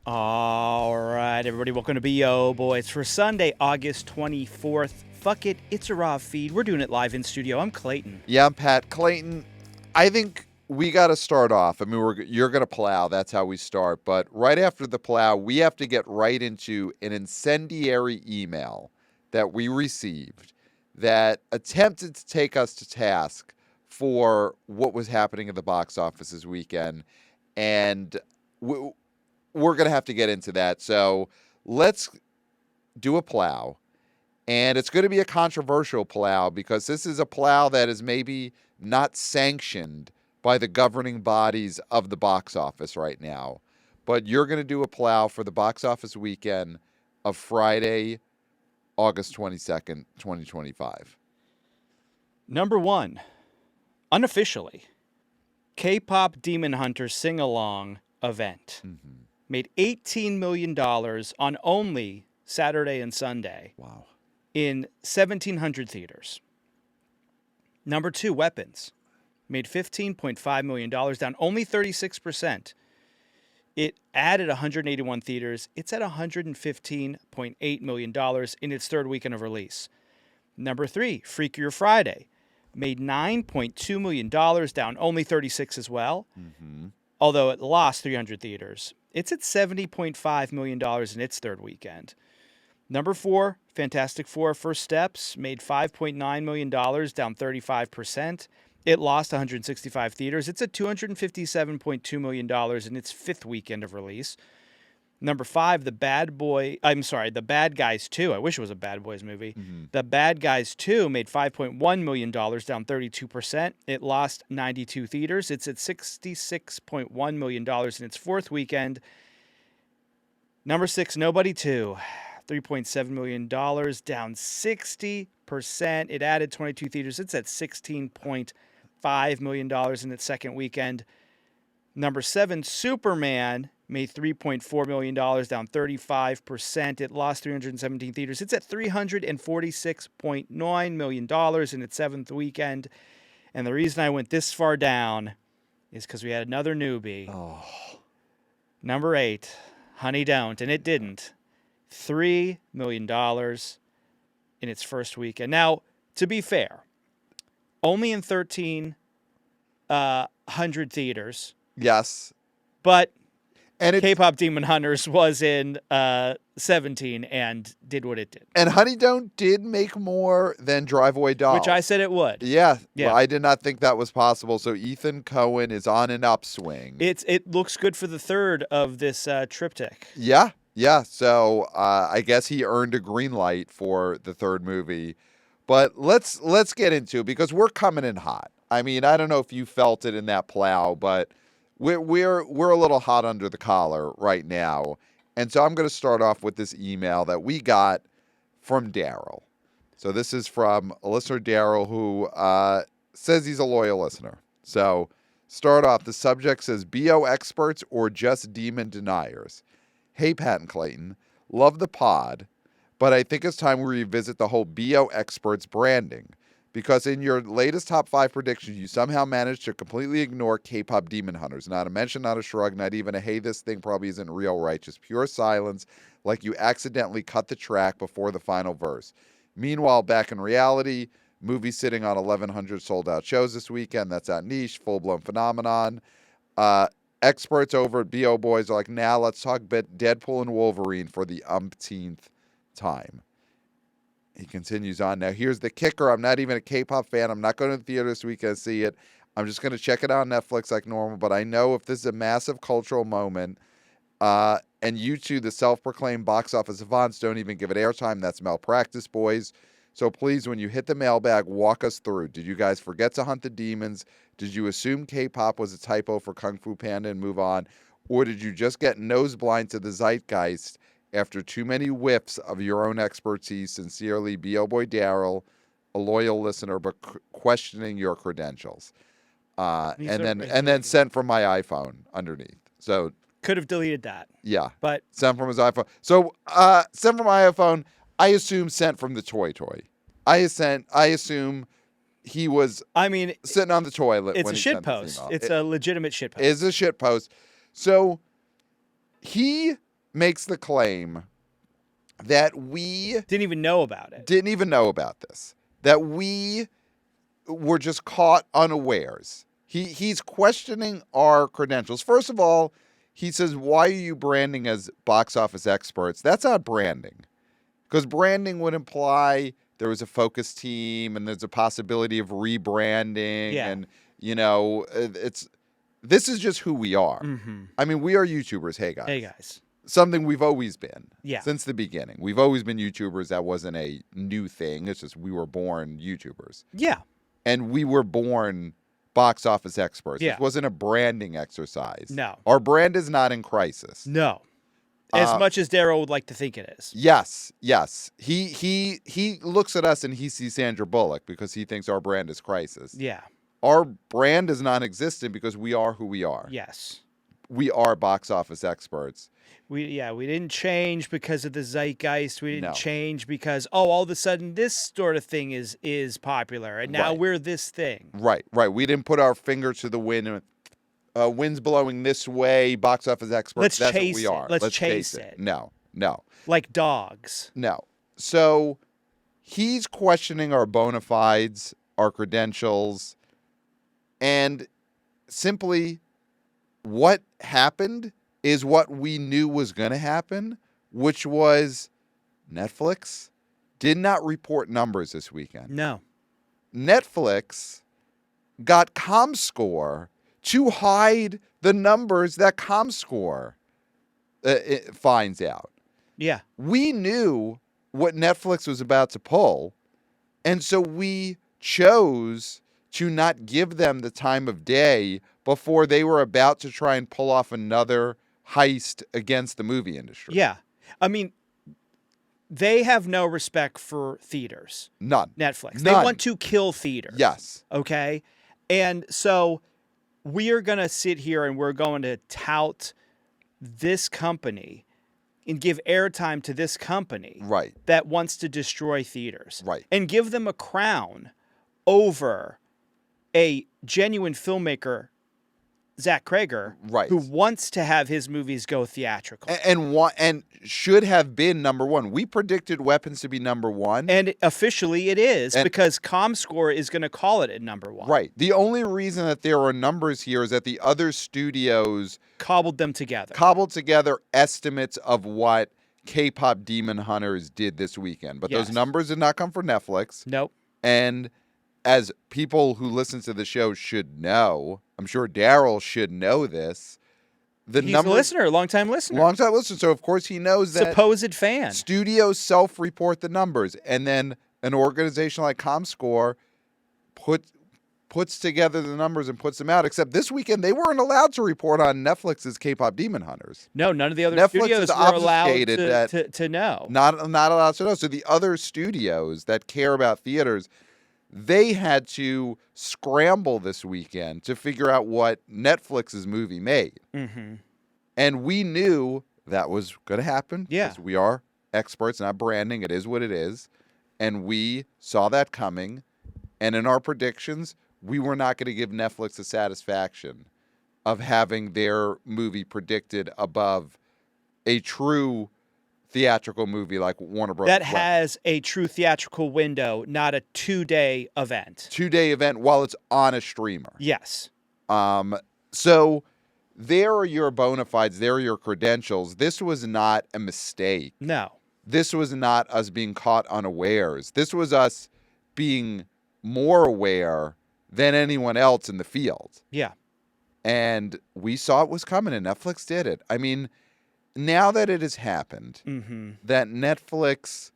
All right, everybody, welcome to B.O. Boy. It's for Sunday, August 24th. Fuck it, it's a raw feed. We're doing it live in studio. I'm Clayton. Yeah, I'm Pat. Clayton, I think we got to start off. I mean, you're going to plow. That's how we start. But right after the plow, we have to get right into an incendiary email that we received that attempted to take us to task for what was happening at the box office this weekend. And we're going to have to get into that. So let's do a plow. And it's going to be a controversial plow because this is a plow that is maybe not sanctioned by the governing bodies of the box office right now. But you're going to do a plow for the box office weekend of Friday, August 22nd, 2025. Number one, unofficially, K-pop Demon Hunters sing-along event. Made $18 million on only Saturday and Sunday. Wow. In 1,700 theaters. Number two, Weapons. Made $15.5 million, down only 36%. It added 181 theaters. It's at $115.8 million in its third weekend of release. Number three, Freakier Friday. Made $9.2 million, down only 36 as well. Although it lost 300 theaters. It's at $70.5 million in its third weekend. Number four, Fantastic Four First Steps, made $5.9 million, down 35%. It lost 165 theaters. It's at $257.2 million in its fifth weekend of release. Number five, The Bad Guys 2. I wish it was a Bad Boys movie. The Bad Guys 2 made $5.1 million, down 32%. It lost 92 theaters. It's at $66.1 million in its fourth weekend. Number six, Nobody 2. $3.7 million, down 60%. It added 22 theaters. It's at $16.5 million in its second weekend. Number seven, Superman, made $3.4 million, down 35%. It lost 317 theaters. It's at $346.9 million in its seventh weekend. And the reason I went this far down is because we had another newbie. Number eight, Honey Don't, and it didn't. $3 million in its first weekend. Now, to be fair, only in 1,300 theaters. Yes. But and K-pop Demon Hunters was in 17 and did what it did. And Honey Don't did make more than Drive Away Dolls. Which I said it would. Yeah. Well, I did not think that was possible. So Ethan Coen is on an upswing. It looks good for the third of this triptych. Yeah. Yeah, so I guess he earned a green light for the third movie. But let's get into it because we're coming in hot. I mean, I don't know if you felt it in that plow, but we're a little hot under the collar right now. And so I'm going to start off with this email that we got from Daryl. So this is from a listener, Daryl, who says he's a loyal listener. So start off, the subject says, BO experts or just demon deniers? Hey, Pat and Clayton, love the pod, but I think it's time we revisit the whole BO experts branding because in your latest top 5 predictions, you somehow managed to completely ignore K-pop Demon Hunters. Not a mention, not a shrug, not even a, hey, this thing probably isn't real, right? Just pure silence, like you accidentally cut the track before the final verse. Meanwhile, back in reality, movie sitting on 1,100 sold-out shows this weekend. That's not niche, full-blown phenomenon. Experts over at B.O. Boys are like, now let's talk Deadpool and Wolverine for the umpteenth time. He continues on. Now, here's the kicker. I'm not even a K-pop fan. I'm not going to the theater this weekend to see it. I'm just going to check it out on Netflix like normal. But I know if this is a massive cultural moment, and you two, the self-proclaimed box office savants, don't even give it airtime, that's malpractice, boys. So please, when you hit the mailbag, walk us through. Did you guys forget to hunt the demons? Did you assume K-pop was a typo for Kung Fu Panda and move on? Or did you just get noseblind to the zeitgeist after too many whiffs of your own expertise? Sincerely, B.O. Boy Daryl, a loyal listener, but questioning your credentials. And then sent from my iPhone underneath. So could have deleted that. Yeah. But sent from his iPhone. So sent from my iPhone. I assume sent from the toy. I assume he was sitting on the toilet. It's a shit post. It's a legitimate shit post. It's a shit post. So he makes the claim that we Didn't even know about it. didn't even know about this, that we were just caught unawares. He's questioning our credentials. First of all, he says, why are you branding as box office experts? That's not branding. Because branding would imply there was a focus team and there's a possibility of rebranding. Yeah. And, this is just who we are. Mm-hmm. I mean, we are YouTubers. Hey, guys. Hey, guys. Something we've always been. Yeah. Since the beginning. We've always been YouTubers. That wasn't a new thing. It's just we were born YouTubers. Yeah. And we were born box office experts. Yeah. This wasn't a branding exercise. No. Our brand is not in crisis. No. As much as Daryl would like to think it is. Yes. He looks at us and he sees Sandra Bullock because he thinks our brand is crisis. Yeah. Our brand is non-existent because we are who we are. Yes. We are box office experts. We didn't change because of the zeitgeist. We didn't No. change because all of a sudden this sort of thing is popular and now Right. we're this thing. Right. We didn't put our finger to the wind and wind's blowing this way, box office experts. Let's That's chase what we it. are. Let's chase it. No. Like dogs. No. So he's questioning our bona fides, our credentials, and simply what happened is what we knew was going to happen, which was Netflix did not report numbers this weekend. No. Netflix got Comscore to hide the numbers that Comscore it finds out. Yeah. We knew what Netflix was about to pull, and so we chose to not give them the time of day before they were about to try and pull off another heist against the movie industry. Yeah. I mean, they have no respect for theaters. None. Netflix. None. They want to kill theaters. Yes. Okay? And so we are going to sit here and we're going to tout this company and give airtime to this company Right. that wants to destroy theaters. Right. And give them a crown over a genuine filmmaker, Zach Krager, Right. who wants to have his movies go theatrical. And should have been number one. We predicted Weapons to be number one. And officially it is, And- because Comscore is going to call it at number one. Right. The only reason that there are numbers here is that the other studios Cobbled them together. cobbled together estimates of what K-pop Demon Hunters did this weekend. But Yes. those numbers did not come from Netflix. Nope. And as people who listen to the show should know, I'm sure Daryl should know this. He's a listener, a longtime listener. Long-time listener. So, of course, he knows that Supposed fan. studios self-report the numbers. And then an organization like Comscore puts together the numbers and puts them out. Except this weekend, they weren't allowed to report on Netflix's K-pop Demon Hunters. No, none of the other Netflix studios has were allowed obfuscated that- to know. Not allowed to know. So the other studios that care about theaters, they had to scramble this weekend to figure out what Netflix's movie made. Mm-hmm. And we knew that was going to happen. Yeah. Because we are experts, not branding. It is what it is. And we saw that coming. And in our predictions, we were not going to give Netflix the satisfaction of having their movie predicted above a true theatrical movie like Warner Bros. That has a true theatrical window, not a 2-day event. 2-day event while it's on a streamer. Yes. So there are your bona fides. There are your credentials. This was not a mistake. No. This was not us being caught unawares. This was us being more aware than anyone else in the field. Yeah. And we saw it was coming, and Netflix did it. I mean, now that it has happened, Mm-hmm. that Netflix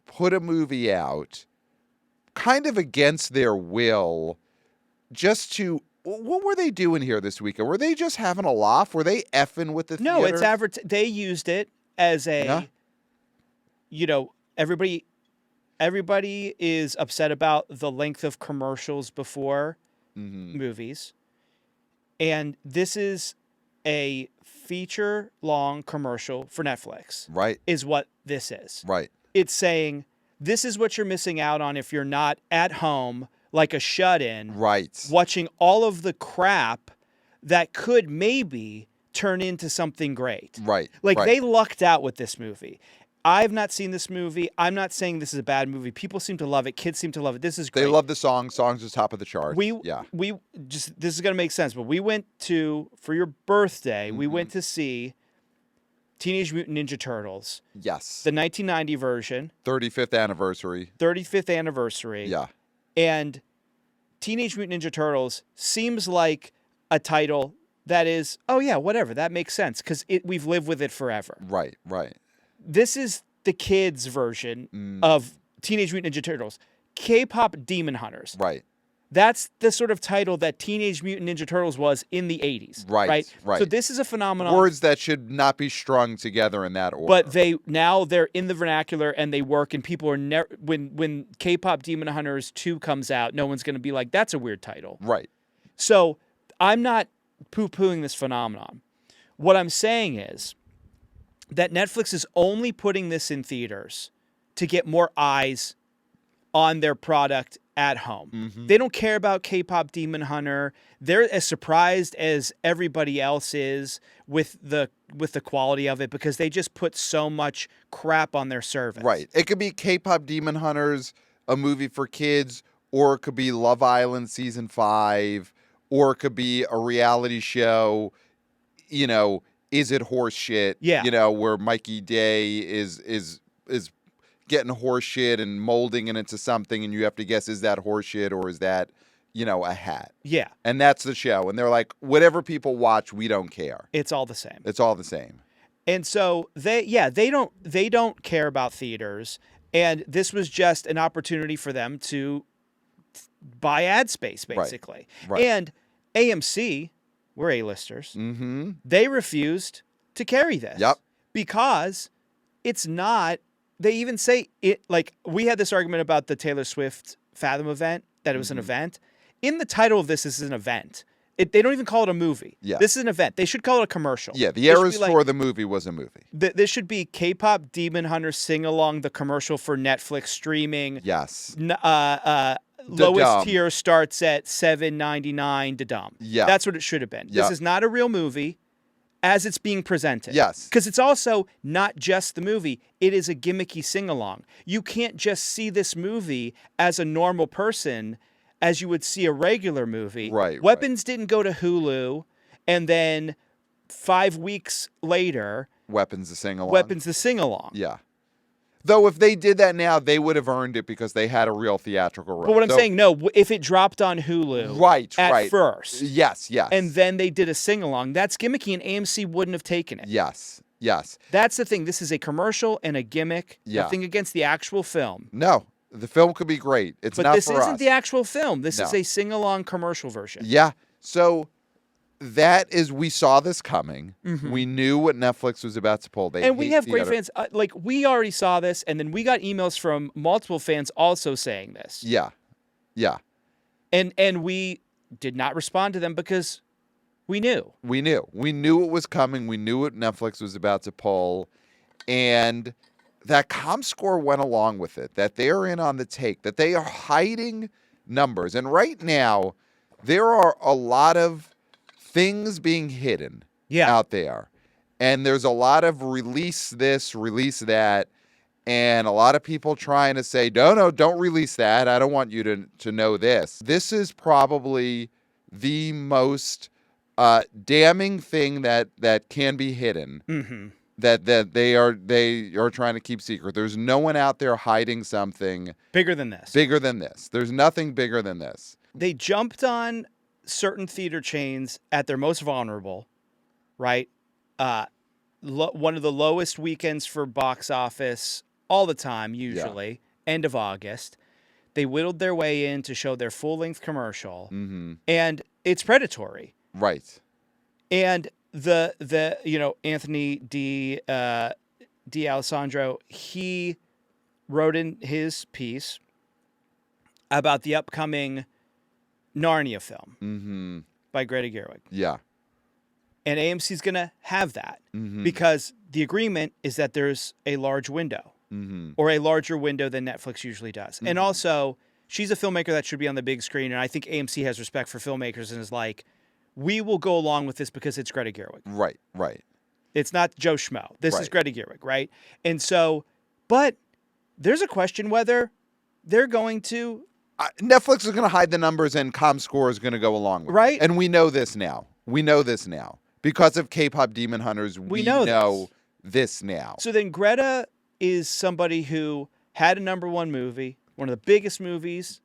put a movie out kind of against their will just to... What were they doing here this weekend? Were they just having a laugh? Were they effing with the No, theater? it's they used it as a, Yeah. everybody is upset about the length of commercials before Mhm. movies. And this is a feature-long commercial for Netflix, Right, is what this is. right. It's saying, this is what you're missing out on if you're not at home like a shut-in, Right. watching all of the crap that could maybe turn into something great. Right. Like right. they lucked out with this movie. I've not seen this movie. I'm not saying this is a bad movie. People seem to love it. Kids seem to love it. This is great. They love the song. Songs is top of the charts. We just, this is going to make sense, but we went to, for your birthday, we went to see Teenage Mutant Ninja Turtles. Yes. The 1990 version. 35th anniversary. 35th anniversary. Yeah. And Teenage Mutant Ninja Turtles seems like a title that is, oh yeah, whatever, that makes sense because we've lived with it forever. Right. This is the kids' version of Teenage Mutant Ninja Turtles. K-pop Demon Hunters. Right. That's the sort of title that Teenage Mutant Ninja Turtles was in the 80s. Right. So this is a phenomenon. Words that should not be strung together in that order. But they're in the vernacular and they work, and people are never, when K-pop Demon Hunters 2 comes out, no one's going to be like, that's a weird title. Right. So I'm not poo-pooing this phenomenon. What I'm saying is that Netflix is only putting this in theaters to get more eyes on their product at home. They don't care about K-pop Demon Hunter. They're as surprised as everybody else is with the quality of it because they just put so much crap on their service. Right. It could be K-pop Demon Hunters, a movie for kids, or it could be Love Island season 5, or it could be a reality show, is it horse shit? Yeah. Where Mikey Day is getting horse shit and molding it into something, and you have to guess, is that horse shit or is that, a hat? Yeah. And that's the show. And they're like, whatever people watch, we don't care. It's all the same. It's all the same. And so they don't care about theaters, and this was just an opportunity for them to buy ad space, basically. Right. And AMC, we're A-listers. Mm-hmm. They refused to carry this. Yep. Because it's not. They even say it, like we had this argument about the Taylor Swift Fathom event, that it was an event. In the title of this is an event. They don't even call it a movie. Yeah. This is an event. They should call it a commercial. Yeah, the Eras Tour, the movie was a movie. This should be K-pop Demon Hunter Sing Along, the commercial for Netflix streaming. Yes. Lowest tier starts at $7.99 to dumb. Yeah. That's what it should have been. Yeah. This is not a real movie as it's being presented. Yes. Because it's also not just the movie. It is a gimmicky sing-along. You can't just see this movie as a normal person as you would see a regular movie. Right. Weapons didn't go to Hulu, and then 5 weeks later, Weapons the sing-along. Weapons the sing-along. Yeah. Though if they did that now, they would have earned it because they had a real theatrical run. But what I'm saying, no, if it dropped on Hulu at first. Yes. And then they did a sing-along, that's gimmicky, and AMC wouldn't have taken it. Yes. That's the thing. This is a commercial and a gimmick. Yeah. Nothing against the actual film. No, the film could be great. It's but not this for isn't us. the actual film. This is a sing-along commercial version. Yeah. So we saw this coming. We knew what Netflix was about to pull. And we have great fans. We already saw this, and then we got emails from multiple fans also saying this. Yeah. And we did not respond to them because we knew. We knew it was coming. We knew what Netflix was about to pull. And that Comscore went along with it, that they're in on the take, that they are hiding numbers. And right now, there are a lot of things being hidden out there. And there's a lot of release this, release that, and a lot of people trying to say, no, don't release that. I don't want you to know this. This is probably the most damning thing that can be hidden. That they are trying to keep secret. There's no one out there hiding something bigger than this. There's nothing bigger than this. They jumped on certain theater chains at their most vulnerable, right? One of the lowest weekends for box office all the time, usually, end of August. They whittled their way in to show their full-length commercial, and it's predatory. Right. And the Anthony D. Alessandro, he wrote in his piece about the upcoming Narnia film by Greta Gerwig. Yeah. And AMC's going to have that because the agreement is that there's a large window or a larger window than Netflix usually does. And also, she's a filmmaker that should be on the big screen, and I think AMC has respect for filmmakers and is like, we will go along with this because it's Greta Gerwig. Right, right. It's not Joe Schmo. This is Right. Greta Gerwig, right? And so, but there's a question whether they're going to, Netflix is going to hide the numbers and Comscore is going to go along with Right. it. And we know this now. Because of K-pop Demon Hunters, we know this now. So then Greta is somebody who had a #1 movie, one of the biggest movies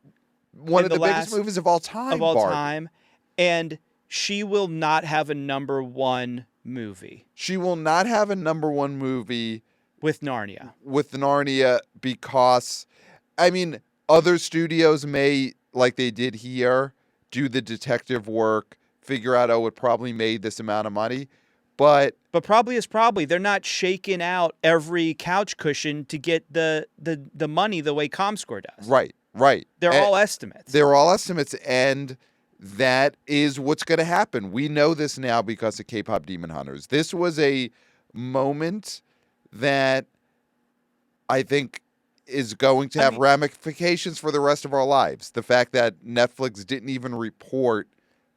One in of the biggest last- movies of all time, of all Barbie. time, and she will not have a #1 movie She will not have a #1 movie with Narnia. with Narnia because, I mean, other studios may, like they did here, do the detective work, figure out, oh, it probably made this amount of money. But probably is probably. They're not shaking out every couch cushion to get the money the way Comscore does. right. They're all estimates. They're all estimates, and that is what's going to happen. We know this now because of K-pop Demon Hunters. This was a moment that I think is going to have ramifications for the rest of our lives. The fact that Netflix didn't even report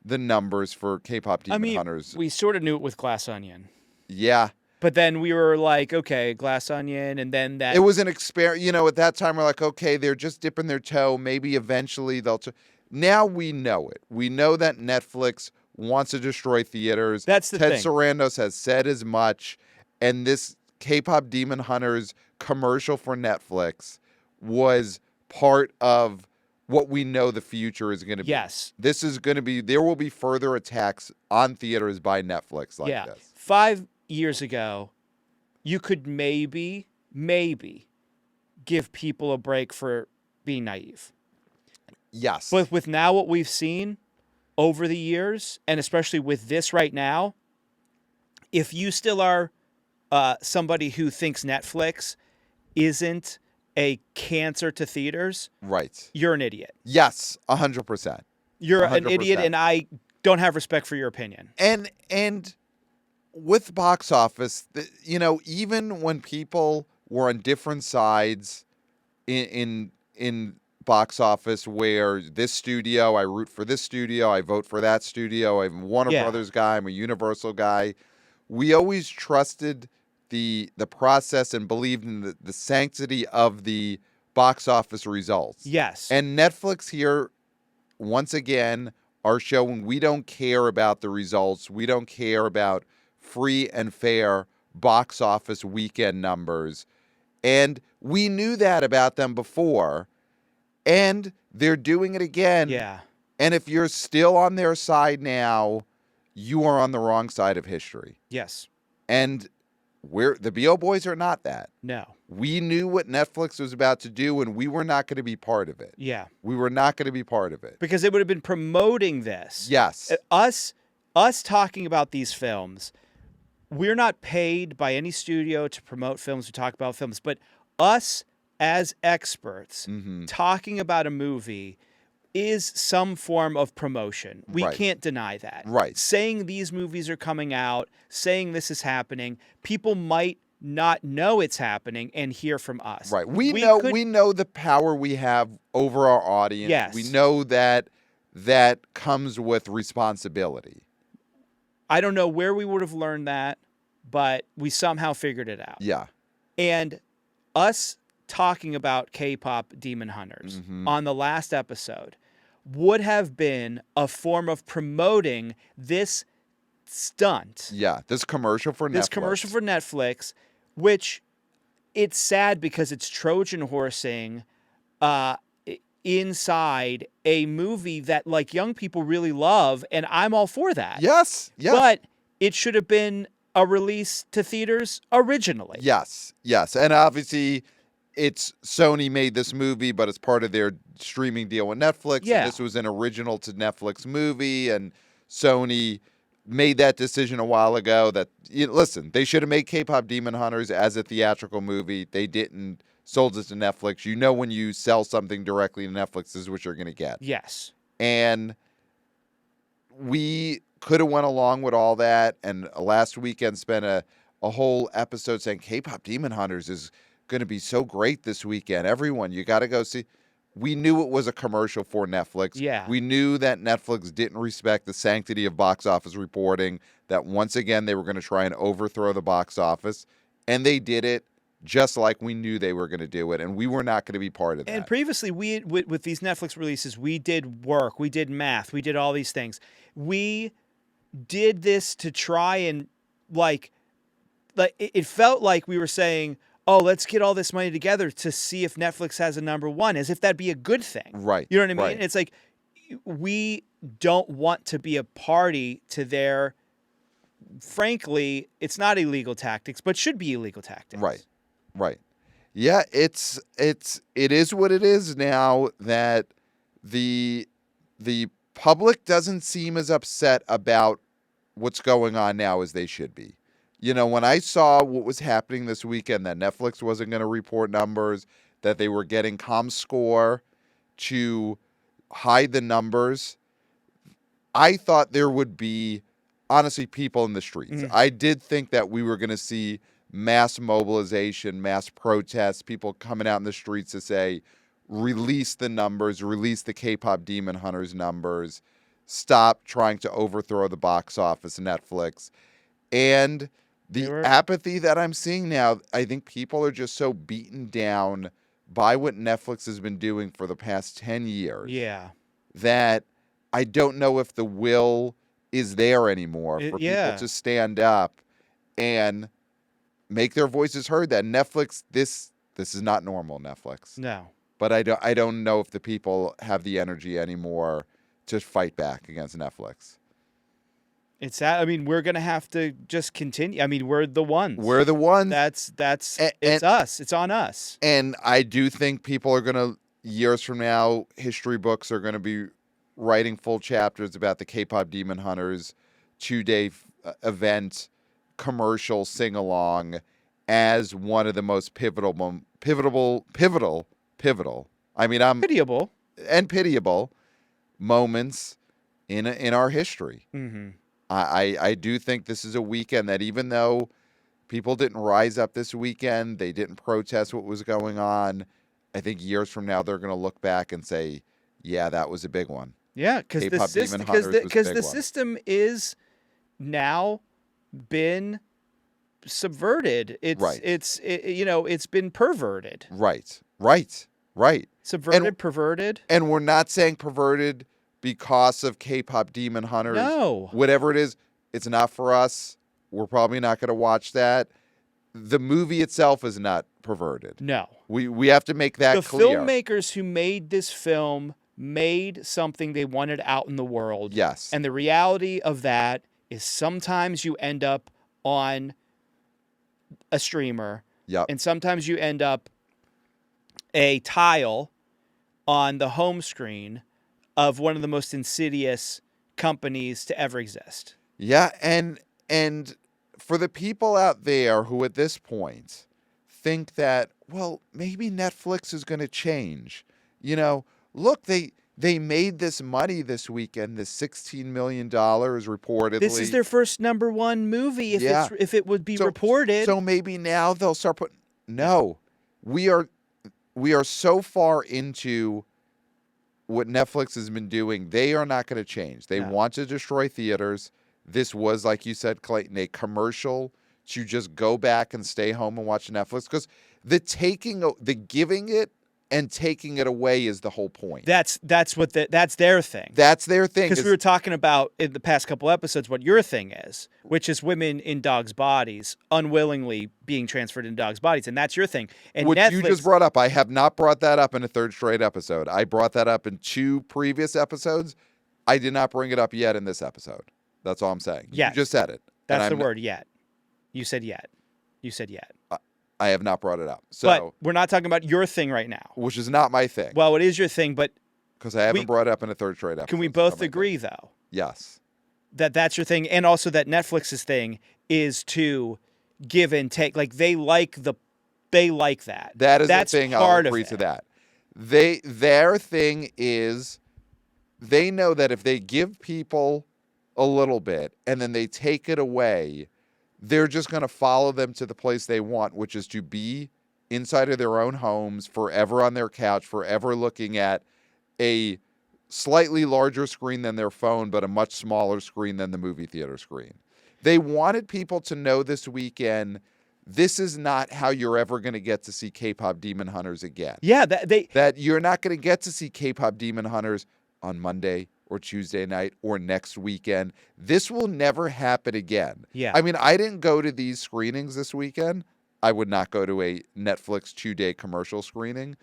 the numbers for K-pop Demon Hunters. We sort of knew it with Glass Onion. Yeah. But then we were like, okay, Glass Onion, and then that. It was an experiment. At that time, we're like, okay, they're just dipping their toe. Maybe eventually they'll... Now we know it. We know that Netflix wants to destroy theaters. That's the thing. Ted Sarandos has said as much. And this K-pop Demon Hunters commercial for Netflix was part of what we know the future is going to be. Yes. This is going to be... There will be further attacks on theaters by Netflix like this. 5 years ago, you could maybe give people a break for being naive. Yes. But with now what we've seen over the years, and especially with this right now, if you still are somebody who thinks Netflix isn't a cancer to theaters, right, you're an idiot. Yes, 100%. You're 100%. an idiot, and I don't have respect for your opinion. And with box office, even when people were on different sides in box office, where this studio, I root for this studio, I vote for that studio, I'm a Warner Brothers guy, I'm a Universal guy, we always trusted the process and believed in the sanctity of the box office results. Yes. And Netflix here, once again, are showing we don't care about the results. We don't care about free and fair box office weekend numbers. And we knew that about them before. And they're doing it again. Yeah. And if you're still on their side now, you are on the wrong side of history. Yes. And the BO Boys are not that. No. We knew what Netflix was about to do, and we were not going to be part of it. Yeah. We were not going to be part of it. Because they would have been promoting this. Yes. Us talking about these films, we're not paid by any studio to promote films, to talk about films, but us as experts talking about a movie is some form of promotion. We can't deny that. Right. Saying these movies are coming out, saying this is happening, people might not know it's happening and hear from us. Right. We know the power we have over our audience. Yes. We know that comes with responsibility. I don't know where we would have learned that, but we somehow figured it out. Yeah. And us talking about K-pop Demon Hunters on the last episode would have been a form of promoting this stunt. Yeah, this commercial for Netflix, which it's sad because it's Trojan horsing inside a movie that like young people really love, and I'm all for that. Yes. But it should have been a release to theaters originally. Yes. And obviously it's Sony made this movie, but it's part of their streaming deal with Netflix. Yeah. And this was an original to Netflix movie, and Sony made that decision a while ago that, listen, they should have made K-pop Demon Hunters as a theatrical movie. They didn't. Sold it to Netflix. When you sell something directly to Netflix, this is what you're going to get. Yes. And we could have went along with all that, and last weekend spent a whole episode saying K-pop Demon Hunters is going to be so great this weekend. Everyone, you got to go see. we knew it was a commercial for Netflix. Yeah. We knew that Netflix didn't respect the sanctity of box office reporting, that once again they were going to try and overthrow the box office, and they did it just like we knew they were going to do it, and we were not going to be part of that. And previously, with these Netflix releases, we did work, we did math, we did all these things. We did this to try and it felt like we were saying, oh, let's get all this money together to see if Netflix has a number one, as if that'd be a good thing. Right. You know what I mean? Right. It's like, we don't want to be a party to their, frankly, it's not illegal tactics, but should be illegal tactics. Right. Right. Yeah, it is what it is now, that the public doesn't seem as upset about what's going on now as they should be. You know, when I saw what was happening this weekend, that Netflix wasn't going to report numbers, that they were getting Comscore to hide the numbers, I thought there would be, honestly, people in the streets. I did think that we were going to see mass mobilization, mass protests, people coming out in the streets to say, release the numbers, release the K-pop Demon Hunters numbers, stop trying to overthrow the box office, Netflix. And the apathy that I'm seeing now, I think people are just so beaten down by what Netflix has been doing for the past 10 years. Yeah. That I don't know if the will is there anymore for people to stand up and make their voices heard. That Netflix, this is not normal, Netflix. No. But I don't know if the people have the energy anymore to fight back against Netflix. We're going to have to just continue. I mean, we're the ones. We're the ones. It's us. It's on us. And I do think people are going to, years from now, history books are going to be writing full chapters about the K-pop Demon Hunters 2-day event, commercial sing-along, as one of the most pivotal. I mean, pitiable moments in our history. Mm-hmm. I do think this is a weekend that, even though people didn't rise up this weekend, they didn't protest what was going on, I think years from now they're going to look back and say, yeah, that was a big one. Yeah, because the system is now been subverted. It's been perverted. Right. Subverted, perverted. And we're not saying perverted because of K-pop Demon Hunters. No. Whatever it is, it's not for us. We're probably not going to watch that. The movie itself is not perverted. No. We have to make that clear. The filmmakers who made this film made something they wanted out in the world. Yes. And the reality of that is sometimes you end up on a streamer. Yep. And sometimes you end up a tile on the home screen of one of the most insidious companies to ever exist. Yeah, and for the people out there who at this point think that, well, maybe Netflix is going to change. You know, look, they made this money this weekend, this $16 million reportedly. This is their first number one movie if it would be reported. So maybe now they'll start putting... No, we are so far into what Netflix has been doing. They are not going to change. They want to destroy theaters. This was, like you said, Clayton, a commercial to just go back and stay home and watch Netflix, because the giving it and taking it away is the whole point. That's their thing. That's their thing. Because we were talking about in the past couple episodes what your thing is, which is women in dogs' bodies unwillingly being transferred into dogs' bodies, and that's your thing. And what Netflix, you just brought up, I have not brought that up in a third straight episode. I brought that up in 2 previous episodes. I did not bring it up yet in this episode. That's all I'm saying. Yes. You just said it. That's the word, yet. You said yet. I have not brought it up. So, but we're not talking about your thing right now. Which is not my thing. Well, it is your thing, but... Because I haven't brought it up in a third straight episode. Can we both agree, though? Yes. That's your thing, and also that Netflix's thing is to give and take. Like, they like that. That is That's the thing. part I'll agree of to it. that. Their thing is, they know that if they give people a little bit and then they take it away, they're just going to follow them to the place they want, which is to be inside of their own homes, forever on their couch, forever looking at a slightly larger screen than their phone, but a much smaller screen than the movie theater screen. They wanted people to know this weekend, this is not how you're ever going to get to see K-pop Demon Hunters again. Yeah, that you're not going to get to see K-pop Demon Hunters on Monday or Tuesday night or next weekend. This will never happen again. Yeah. I mean, I didn't go to these screenings this weekend. I would not go to a Netflix 2-day commercial screening.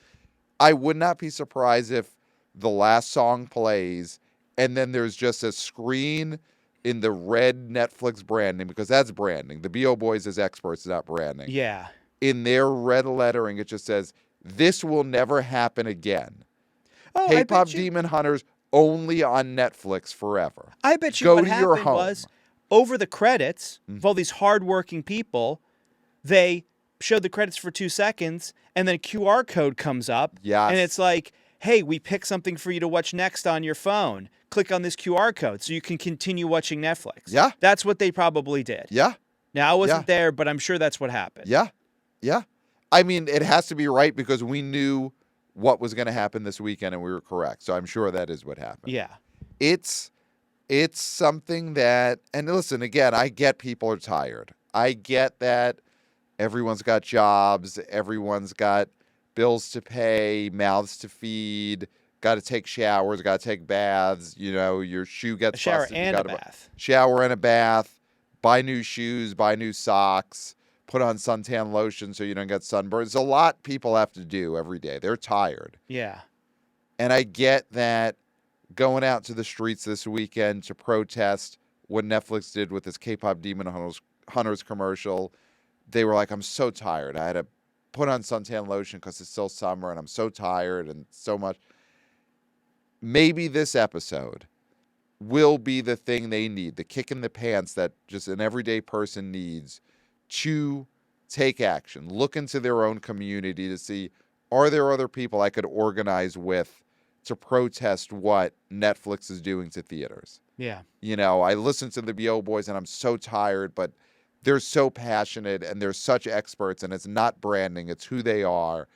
I would not be surprised if the last song plays and then there's just a screen in the red Netflix branding, because that's branding. The B.O. Boys is experts, not branding. Yeah. In their red lettering, it just says, this will never happen again. Oh, K-pop Demon Hunters only on Netflix forever. I bet you Go what to your happened home. was, over the credits of all these hardworking people, they showed the credits for 2 seconds, and then a QR code comes up, Yes. and it's like, hey, we picked something for you to watch next on your phone. Click on this QR code so you can continue watching Netflix. Yeah. That's what they probably did. Yeah. Now, I wasn't there, but I'm sure that's what happened. Yeah. Yeah. I mean, it has to be right because we knew what was going to happen this weekend and we were correct. So I'm sure that is what happened. Yeah. It's something that, and listen, again, I get people are tired. I get that everyone's got jobs, everyone's got bills to pay, mouths to feed, got to take showers, got to take baths, your shoe gets A shower busted, and a bath. Shower and a bath, buy new shoes, buy new socks, put on suntan lotion so you don't get sunburned. There's a lot people have to do every day. They're tired. Yeah. And I get that going out to the streets this weekend to protest what Netflix did with this K-pop Demon Hunters commercial, they were like, I'm so tired. I had to put on suntan lotion because it's still summer and I'm so tired and so much. Maybe this episode will be the thing they need, the kick in the pants that just an everyday person needs to take action, look into their own community to see, are there other people I could organize with to protest what Netflix is doing to theaters? Yeah. I listen to the B.O. Boys and I'm so tired, but they're so passionate and they're such experts and it's not branding, it's who they are.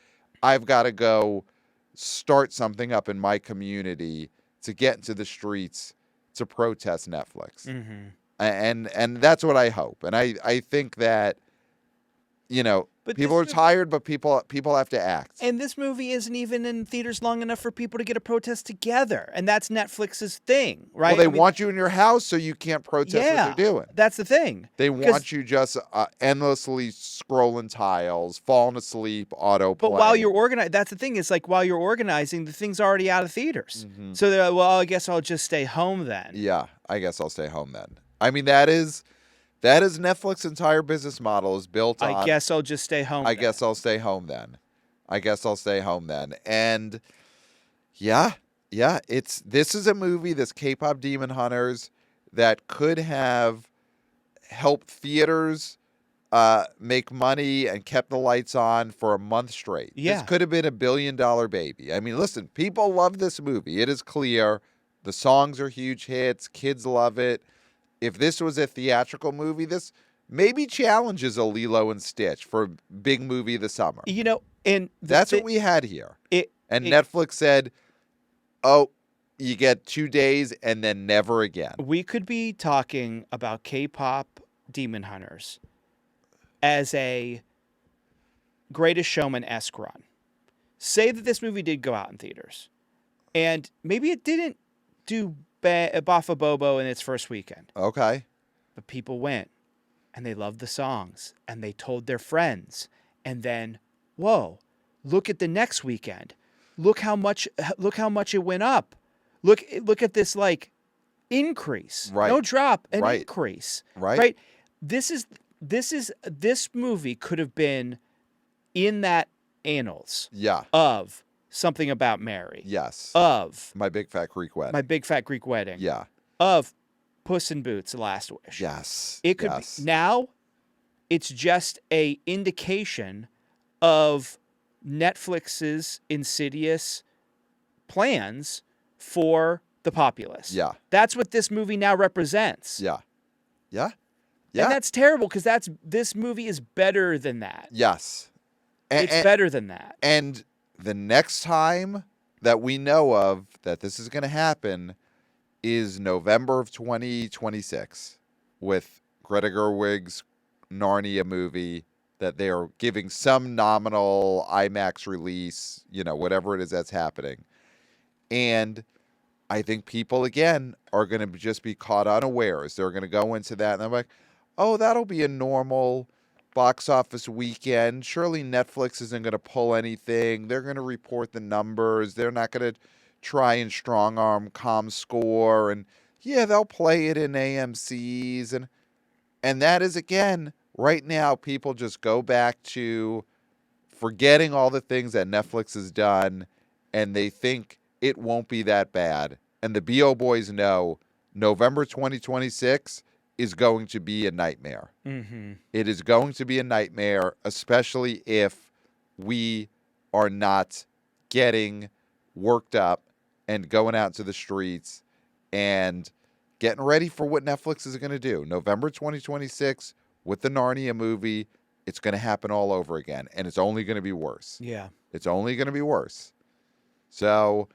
I've got to go start something up in my community to get into the streets to protest Netflix. Mm-hmm. And that's what I hope. And I think that, But people are tired, but people have to act. And this movie isn't even in theaters long enough for people to get a protest together. And that's Netflix's thing, right? Well, they want you in your house so you can't protest what they're doing. That's the thing. They want you just endlessly scrolling tiles, falling asleep, autoplay. But while you're organizing, that's the thing. It's like while you're organizing, the thing's already out of theaters. Mm-hmm. So they're like, well, I guess I'll just stay home then. Yeah, I guess I'll stay home then. I mean, that is Netflix's entire business model is built on. I guess I'll just stay home. I guess I'll stay home then. And yeah, this is a movie, this K-pop Demon Hunters, that could have helped theaters make money and kept the lights on for a month straight. Yeah. This could have been $1 billion baby. I mean, listen, people love this movie. It is clear. The songs are huge hits. Kids love it. If this was a theatrical movie, this maybe challenges a Lilo and Stitch for big movie of the summer. And That's what we had here. Netflix said, oh, you get 2 days and then never again. We could be talking about K-pop Demon Hunters as a Greatest Showman-esque run. Say that this movie did go out in theaters, and maybe it didn't do Bafa Bobo in its first weekend. Okay. But people went, and they loved the songs, and they told their friends, and then, whoa, look at the next weekend. Look how much it went up. Look at this increase. Right. No drop, an Right. increase. Right. This movie could have been in that annals Yeah. of Something About Mary. Yes. Of My Big Fat Greek Wedding. My Big Fat Greek Wedding. Yeah. Of Puss in Boots: The Last Wish. Yes. It could be. Now it's just a indication of Netflix's insidious plans for the populace. Yeah. That's what this movie now represents. Yeah. Yeah. Yeah. And that's terrible because this movie is better than that. Yes. It's better than that. And the next time that we know of that this is going to happen is November of 2026 with Greta Gerwig's Narnia movie that they are giving some nominal IMAX release, whatever it is that's happening. And I think people, again, are going to just be caught unawares. They're going to go into that and they're like, oh, that'll be a normal box office weekend. Surely Netflix isn't going to pull anything. They're going to report the numbers. They're not going to try and strong arm Comscore. And yeah, they'll play it in AMC's. And that is, again, right now, people just go back to forgetting all the things that Netflix has done, and they think it won't be that bad. And the BO boys know November 2026 is going to be a nightmare. Mm-hmm. It is going to be a nightmare, especially if we are not getting worked up and going out to the streets and getting ready for what Netflix is going to do. November 2026 with the Narnia movie, it's going to happen all over again, and it's only going to be worse. Yeah. It's only going to be worse. So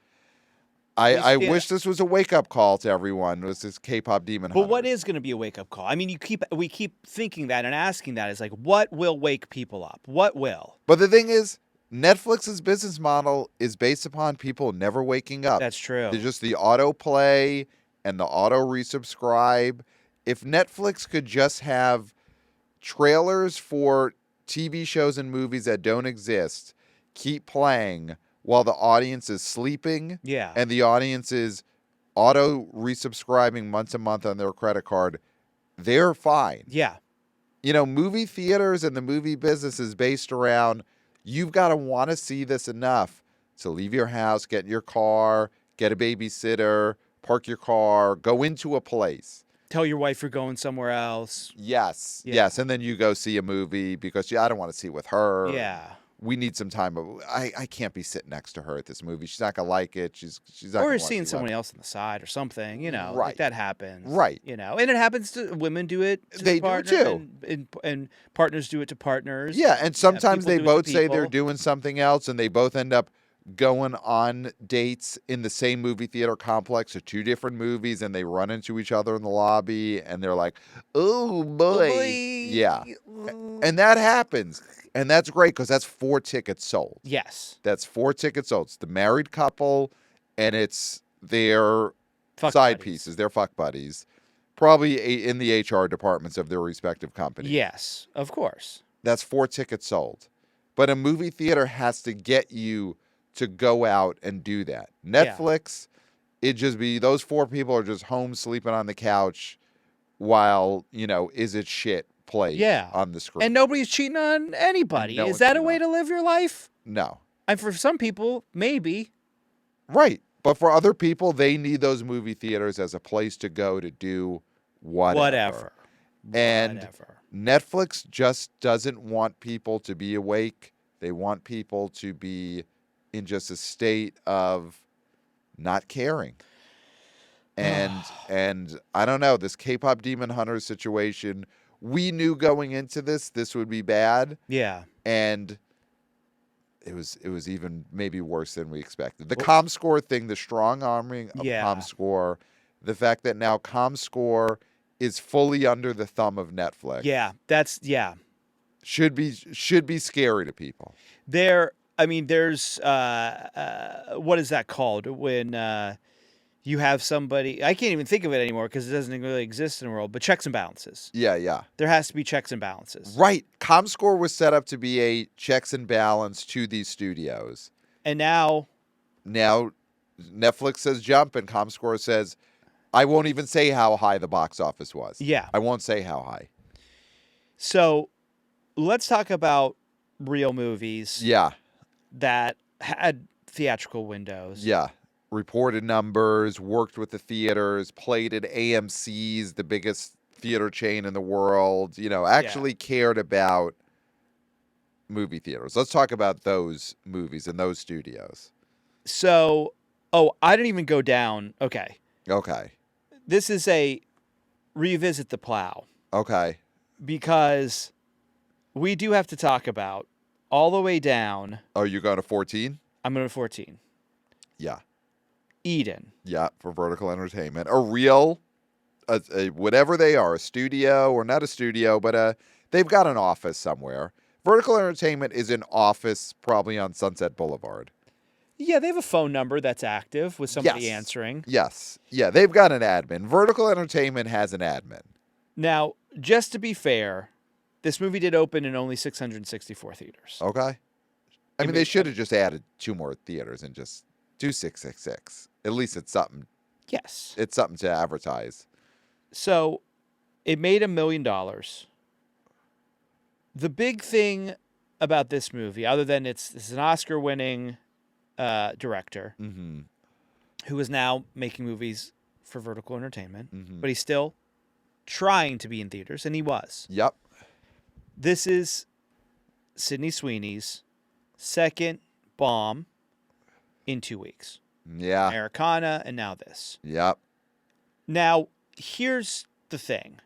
I wish this was a wake-up call to everyone. This is K-pop Demon Hunters. But what is going to be a wake-up call? I mean, we keep thinking that and asking that. It's like, what will wake people up? What will? But the thing is, Netflix's business model is based upon people never waking up. That's true. There's just the autoplay and the auto-resubscribe. If Netflix could just have trailers for TV shows and movies that don't exist keep playing while the audience is sleeping, Yeah. and the audience is auto-resubscribing month to month on their credit card, they're fine. Yeah. Movie theaters and the movie business is based around you've got to want to see this enough to leave your house, get in your car, get a babysitter, park your car, go into a place. Tell your wife you're going somewhere else. Yes. Yeah. Yes. And then you go see a movie because I don't want to see it with her. Yeah. We need some time. I can't be sitting next to her at this movie. She's not going to like it. She's not Or gonna seeing wanna see someone it. else on the side or something, Right. like that happens. Right. And it happens to women do it to They the partner, do too. and partners do it to partners. Yeah, and sometimes people they do it both to say they're people. doing something else, and they both end up going on dates in the same movie theater complex or two different movies, and they run into each other in the lobby, and they're like, "Oh boy, yeah," and that happens, and that's great because that's 4 tickets sold. Yes. That's 4 tickets sold. It's the married couple, and it's their Fuck side buddies. pieces, their fuck buddies, probably in the HR departments of their respective companies. Yes, of course. That's 4 tickets sold. But a movie theater has to get you to go out and do that. Netflix, it just be those 4 people are just home sleeping on the couch while, Is It Shit plays on the screen. And nobody's cheating on anybody. No Is one's that a cheating way on- to live your life? No. And for some people, maybe. Right. But for other people, they need those movie theaters as a place to go to do whatever. And Whatever. Netflix just doesn't want people to be awake. They want people to be in just a state of not caring. And I don't know, this K-pop Demon Hunters situation, we knew going into this would be bad, Yeah. and it was even maybe worse than we expected. The Comscore thing, the strong arming of Yeah. Comscore, the fact that now Comscore is fully under the thumb of Netflix. Yeah. Should be scary to people. There's what is that called when you have somebody, I can't even think of it anymore because it doesn't really exist in the world, but checks and balances. Yeah. There has to be checks and balances. Right. Comscore was set up to be a checks and balance to these studios. And now Netflix says jump and Comscore says, I won't even say how high the box office was. Yeah. I won't say how high. So let's talk about real movies Yeah. that had theatrical windows. Yeah. Reported numbers, worked with the theaters, played at AMC's, the biggest theater chain in the world, actually cared about movie theaters. Let's talk about those movies and those studios. So, I didn't even go down. Okay. This is a revisit the plow Okay. because we do have to talk about all the way down. Oh, you going to 14? I'm going to 14. Yeah. Eden. Yeah, for Vertical Entertainment. A real, whatever they are, a studio or not a studio, but they've got an office somewhere. Vertical Entertainment is an office probably on Sunset Boulevard. Yeah, they have a phone number that's active with somebody answering. Yes. Yeah, they've got an admin. Vertical Entertainment has an admin. Now, just to be fair, this movie did open in only 664 theaters. Okay. I mean, they should have just added 2 more theaters and just do 666. At least it's something. Yes. It's something to advertise. So it made $1 million. The big thing about this movie, other than it's an Oscar-winning director who is now making movies for Vertical Entertainment, but he's still trying to be in theaters, and he was. Yep. This is Sydney Sweeney's second bomb in 2 weeks. Yeah. Americana, and now this. Yep. Now, here's the thing.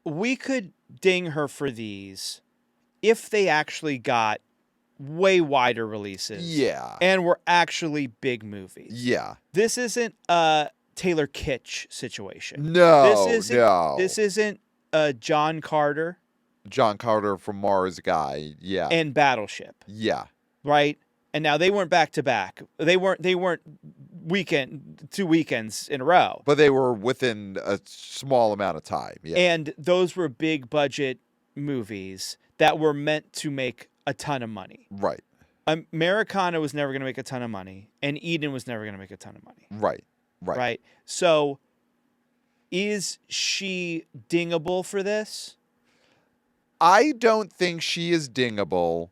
We could ding her for these if they actually got way wider releases. Yeah. And were actually big movies. Yeah. This isn't a Taylor Kitsch situation. No. This isn't John Carter. John Carter from Mars guy. Yeah. And Battleship. Yeah. Right? And now they weren't back to back. They weren't 2 weekends in a row. But they were within a small amount of time. Yeah. And those were big budget movies that were meant to make a ton of money. Right. Americana was never going to make a ton of money, and Eden was never going to make a ton of money. Right. Right. So is she dingable for this? I don't think she is dingable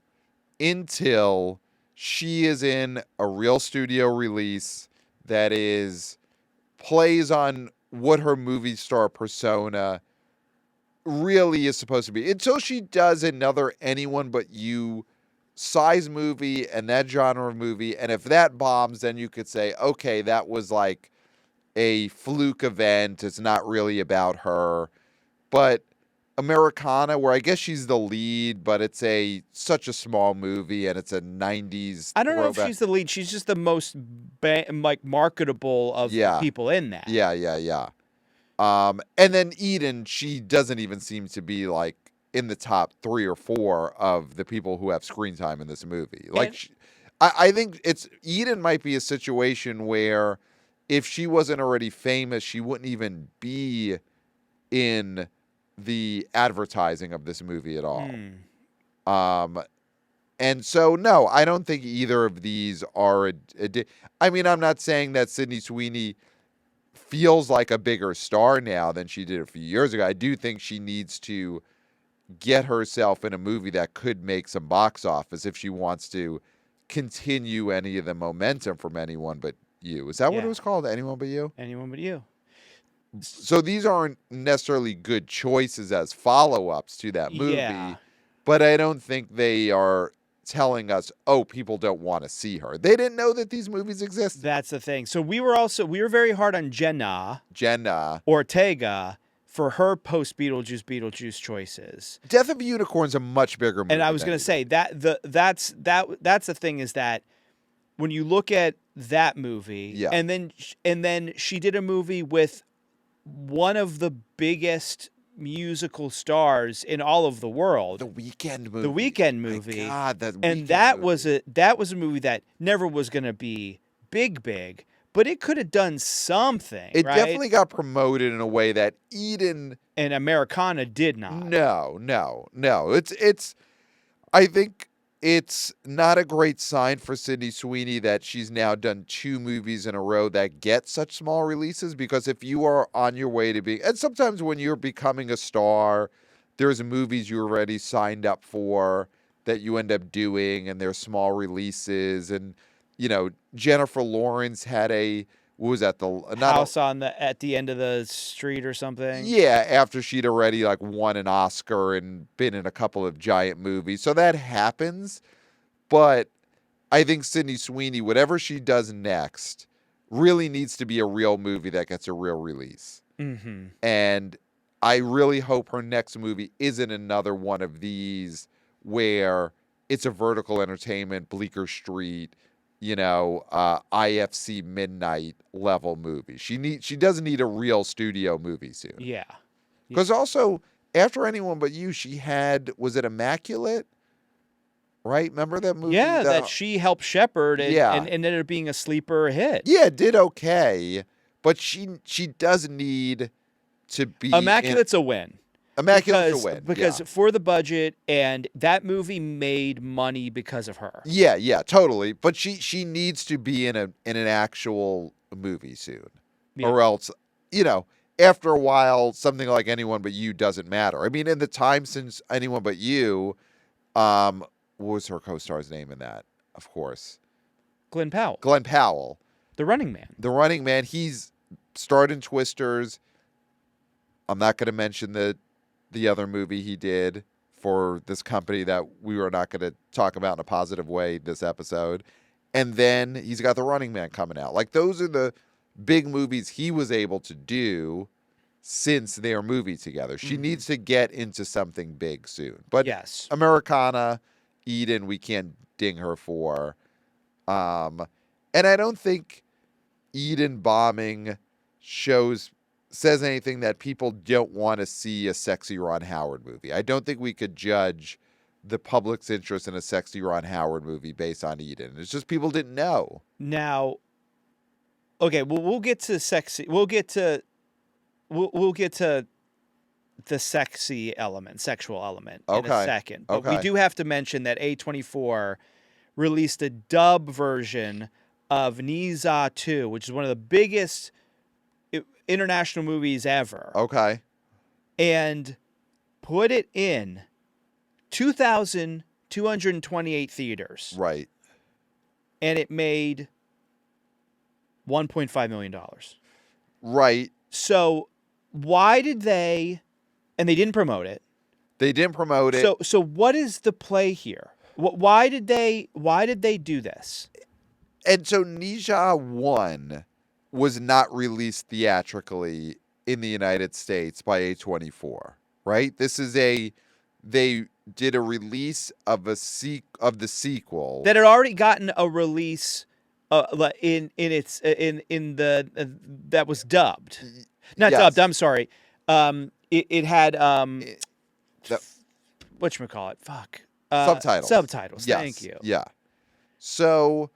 until she is in a real studio release that plays on what her movie star persona really is supposed to be. Until she does another Anyone But You size movie and that genre of movie, and if that bombs, then you could say, okay, that was like a fluke event. It's not really about her. But Americana, where I guess she's the lead, but it's such a small movie and it's a 90s I don't know if throwback. she's the lead. She's just the most marketable of the people in that. Yeah. And then Eden, she doesn't even seem to be like in the top 3 or 4 of the people who have screen time in this movie. Like, I think Eden might be a situation where if she wasn't already famous, she wouldn't even be in the advertising of this movie at all. And so, no, I don't think either of these are I mean, I'm not saying that Sydney Sweeney feels like a bigger star now than she did a few years ago. I do think she needs to get herself in a movie that could make some box office if she wants to continue any of the momentum from Anyone But You. Is that what it was called? Anyone But You? Anyone But You. So these aren't necessarily good choices as follow-ups to that movie, but I don't think they are telling us, oh, people don't want to see her. They didn't know that these movies exist. That's the thing. So we were very hard on Jenna Ortega for her post-Beetlejuice choices. Death of a Unicorn's a much bigger movie. And I was going to say that's the thing is that when you look at that movie, and then she did a movie with one of the biggest musical stars in all of the world, The Weeknd movie. The Weeknd movie. My God, that was a movie that never was going to be big, but it could have done something. It right? definitely got promoted in a way that Eden and Americana did not. No. It's. I think it's not a great sign for Sydney Sweeney that she's now done 2 movies in a row that get such small releases, because if you are on your way to being, and sometimes when you're becoming a star, there's movies you already signed up for that you end up doing, and they're small releases. And, Jennifer Lawrence had House at the end of the street or something. Yeah, after she'd already won an Oscar and been in a couple of giant movies. So that happens. But I think Sydney Sweeney, whatever she does next, really needs to be a real movie that gets a real release. And I really hope her next movie isn't another one of these where it's a vertical entertainment, Bleecker Street, IFC midnight level movie. She doesn't need a real studio movie soon. Yeah. Because also, after Anyone But You, she had, was it Immaculate? Right? Remember that movie? Yeah, that she helped shepherd and ended up being a sleeper hit. Yeah, it did okay, but she does need to be Immaculate's a win. Immaculate's a win. Because for the budget, and that movie made money because of her. Yeah, totally. But she needs to be in an actual movie soon. Yeah. Or else, after a while, something like Anyone But You doesn't matter. I mean, in the time since Anyone But You, what was her co-star's name in that? Of course. Glenn Powell. The Running Man. He's starred in Twisters. I'm not going to mention the other movie he did for this company that we were not going to talk about in a positive way this episode. And then he's got The Running Man coming out. Like, those are the big movies he was able to do since their movie together. She needs to get into something big soon. But yes, Americana, Eden, we can't ding her for. And I don't think Eden bombing says anything that people don't want to see a sexy Ron Howard movie. I don't think we could judge the public's interest in a sexy Ron Howard movie based on Eden. It's just people didn't know. Now, okay, well, we'll get to sexy. We'll get to the sexual element in a second. But we do have to mention that A24 released a dub version of Niza 2, which is one of the biggest international movies ever. Okay. And put it in 2,228 theaters. Right. And it made $1.5 million. Right. So why did they, and they didn't promote it. They didn't promote it. So what is the play here? Why did they do this? And so Nisha 1 was not released theatrically in the United States by A24, right? This is they did a release of the sequel that had already gotten a release that was dubbed. Not dubbed, I'm sorry. It had whatchamacallit? Fuck. Subtitles. Subtitles. Yes. Thank you. Yeah. So,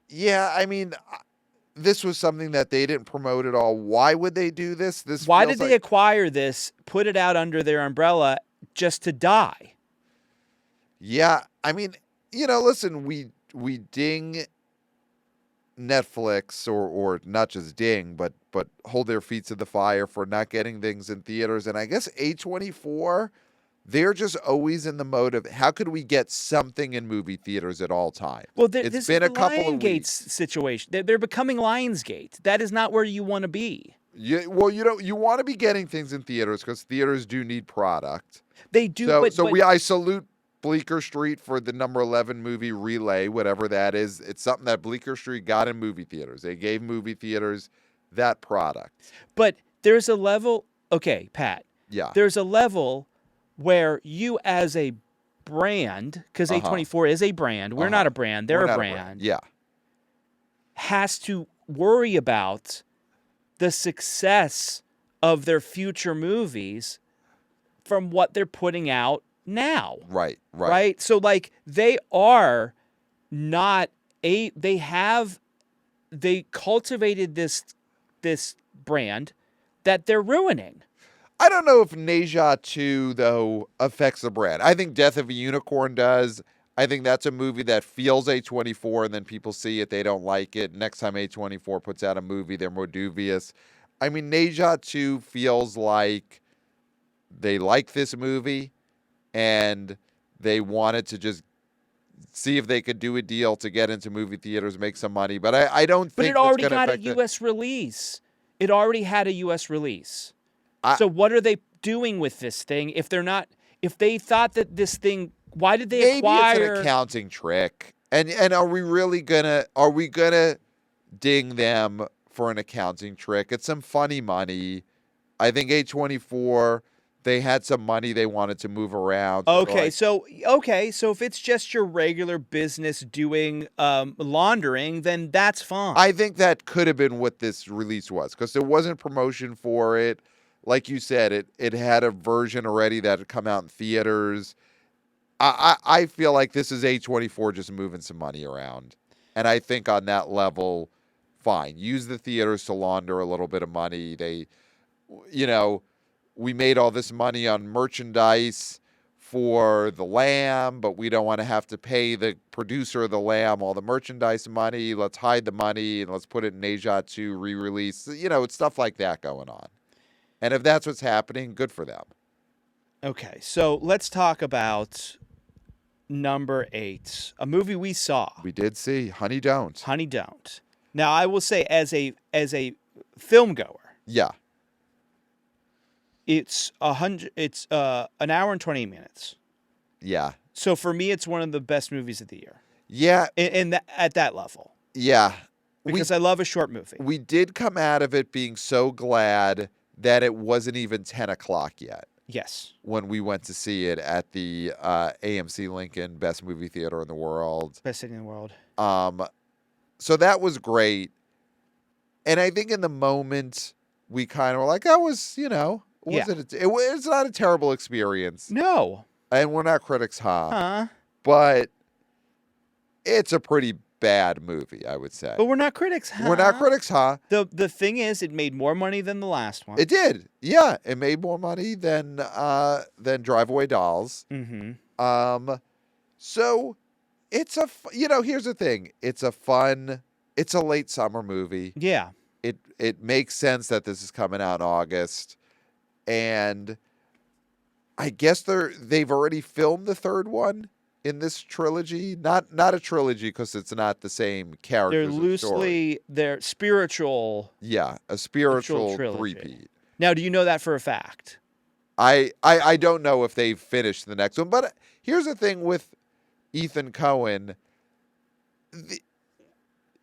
yeah, I mean, this was something that they didn't promote at all. Why would they do this? Why did they acquire this, put it out under their umbrella just to die? Yeah, I mean, listen, we ding Netflix or not just ding, but hold their feet to the fire for not getting things in theaters. And I guess A24, they're just always in the mode of how could we get something in movie theaters at all times? Well, it's been a couple of weeks. Situation. They're becoming Lionsgate. That is not where you want to be. You want to be getting things in theaters because theaters do need product. They do. I salute Bleecker Street for the number 11 movie Relay, whatever that is. It's something that Bleecker Street got in movie theaters. They gave movie theaters that product. But there's a level. Okay, Pat. Yeah. There's a level where you as a brand, because A24 is a brand, we're not a brand, they're a brand. Yeah. Has to worry about the success of their future movies from what they're putting out now. Right. So like they cultivated this brand that they're ruining. I don't know if Neja 2, though, affects the brand. I think Death of a Unicorn does. I think that's a movie that feels A24, and then people see it, they don't like it. Next time A24 puts out a movie, they're more dubious. I mean, Neja 2 feels like they like this movie, and they wanted to just see if they could do a deal to get into movie theaters, make some money. But I don't think But it already got a U.S. release. It already had a U.S. release. So what are they doing with this thing if they're not? If they thought that this thing, why did they acquire? Maybe it's an accounting trick. And are we really gonna ding them for an accounting trick? It's some funny money. I think A24 they had some money they wanted to move around. So they're Okay, so if it's just your regular business doing laundering, then that's fine. I think that could have been what this release was, because there wasn't promotion for it. Like you said, it had a version already that had come out in theaters. I feel like this is A24 just moving some money around. And I think on that level, fine. Use the theaters to launder a little bit of money. We made all this money on merchandise for The Lamb, but we don't want to have to pay the producer of The Lamb all the merchandise money. Let's hide the money and let's put it in Asia 2 re-release. It's stuff like that going on. And if that's what's happening, good for them. Okay, so let's talk about number 8, a movie we saw. We did see Honey Don't. Honey Don't. Now, I will say, as a film goer, Yeah. it's an hour and 20 minutes. Yeah. So for me, it's one of the best movies of the year. Yeah. At that level. Yeah. Because I love a short movie. We did come out of it being so glad that it wasn't even 10 o'clock yet. Yes. When we went to see it at the AMC Lincoln, best movie theater in the world. Best city in the world. So that was great. And I think in the moment, we kind of were like, it's not a terrible experience. No. And we're not critics, but it's a pretty bad movie, I would say. But we're not critics, We're not critics, The thing is, it made more money than the last one. It did. Yeah, it made more money than Drive Away Dolls. Mm-hmm. So it's here's the thing. It's a late summer movie. Yeah. It makes sense that this is coming out in August. And I guess they've already filmed the third one in this trilogy. Not a trilogy because it's not the same characters. They're spiritual. Yeah, a spiritual trilogy. three-peat. Now, do you know that for a fact? I don't know if they've finished the next one, but here's the thing with Ethan Coen.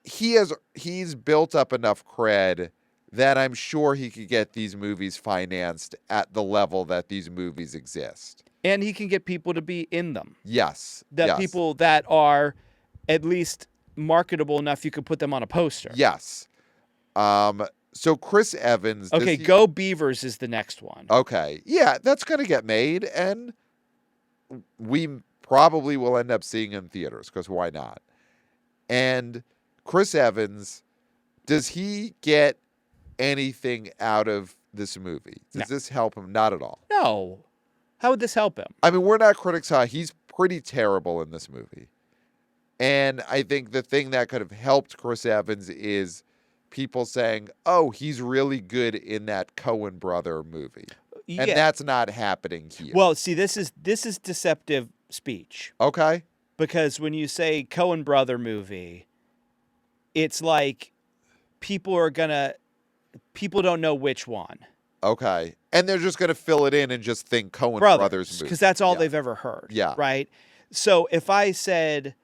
He's built up enough cred that I'm sure he could get these movies financed at the level that these movies exist. And he can get people to be in them. Yes. People that are at least marketable enough you could put them on a poster. Yes. So Chris Evans. Okay, Go Beavers is the next one. Okay. Yeah, that's going to get made, and we probably will end up seeing it in theaters, because why not? And Chris Evans, does he get anything out of this movie? Does this help him? Not at all. No. How would this help him? I mean, we're not critics, He's pretty terrible in this movie. And I think the thing that could have helped Chris Evans is people saying, oh, he's really good in that Coen brother movie. Yeah. And that's not happening here. Well, see, this is deceptive speech. Okay. Because when you say Coen brother movie, it's like people don't know which one. Okay. And they're just going to fill it in and just think Coen Brothers movie. Because that's all they've ever heard. Yeah. Right? So if I said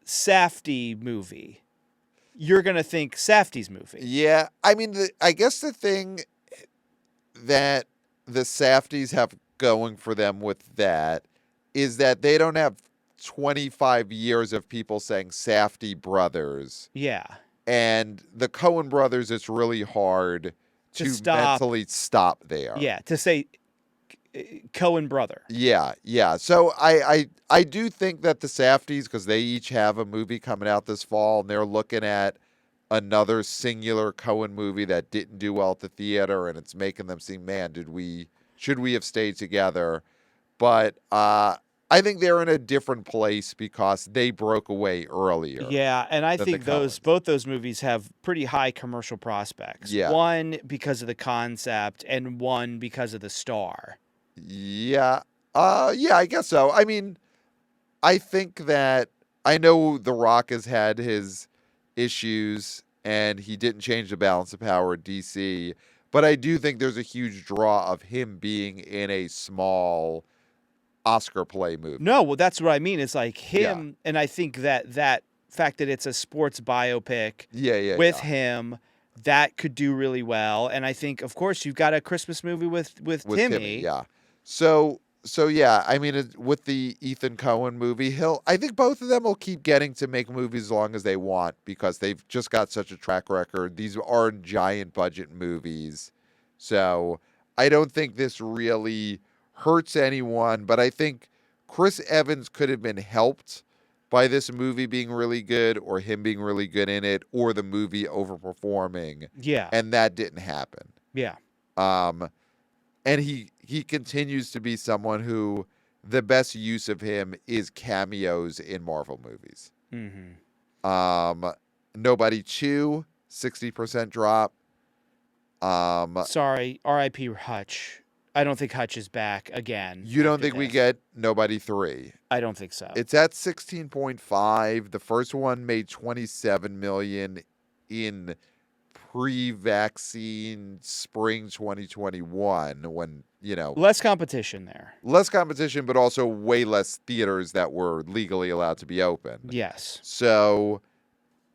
Safdie movie, you're going to think Safdie's movie. Yeah. I mean, I guess the thing that the Safdies have going for them with that is that they don't have 25 years of people saying Safdie brothers. Yeah. And the Coen brothers, it's really hard to mentally stop there. Yeah, to say Coen brother. Yeah. So I do think that the Safdies, because they each have a movie coming out this fall, and they're looking at another singular Coen movie that didn't do well at the theater, and it's making them think, man, should we have stayed together? But I think they're in a different place because they broke away earlier. Yeah, and I think both those movies have pretty high commercial prospects. Yeah. One because of the concept, and one because of the star. Yeah. I guess so. I mean, I think that I know The Rock has had his issues and he didn't change the balance of power at DC, but I do think there's a huge draw of him being in a small Oscar play movie. No, well, that's what I mean. It's like him, and I think that fact that it's a sports biopic with him, that could do really well. And I think, of course, you've got a Christmas movie with Timmy. Yeah. So yeah, I mean, with the Ethan Coen movie, I think both of them will keep getting to make movies as long as they want because they've just got such a track record. These are giant budget movies. So I don't think this really hurts anyone, but I think Chris Evans could have been helped by this movie being really good or him being really good in it or the movie overperforming. Yeah. And that didn't happen. Yeah. And he continues to be someone who the best use of him is cameos in Marvel movies. Mm-hmm. Nobody Chew, 60% drop. Sorry, R.I.P. Hutch. I don't think Hutch is back again. You don't think we get Nobody 3? I don't think so. It's at 16.5. The first one made 27 million in pre-vaccine spring 2021 when, less competition there. Less competition, but also way less theaters that were legally allowed to be open. Yes. So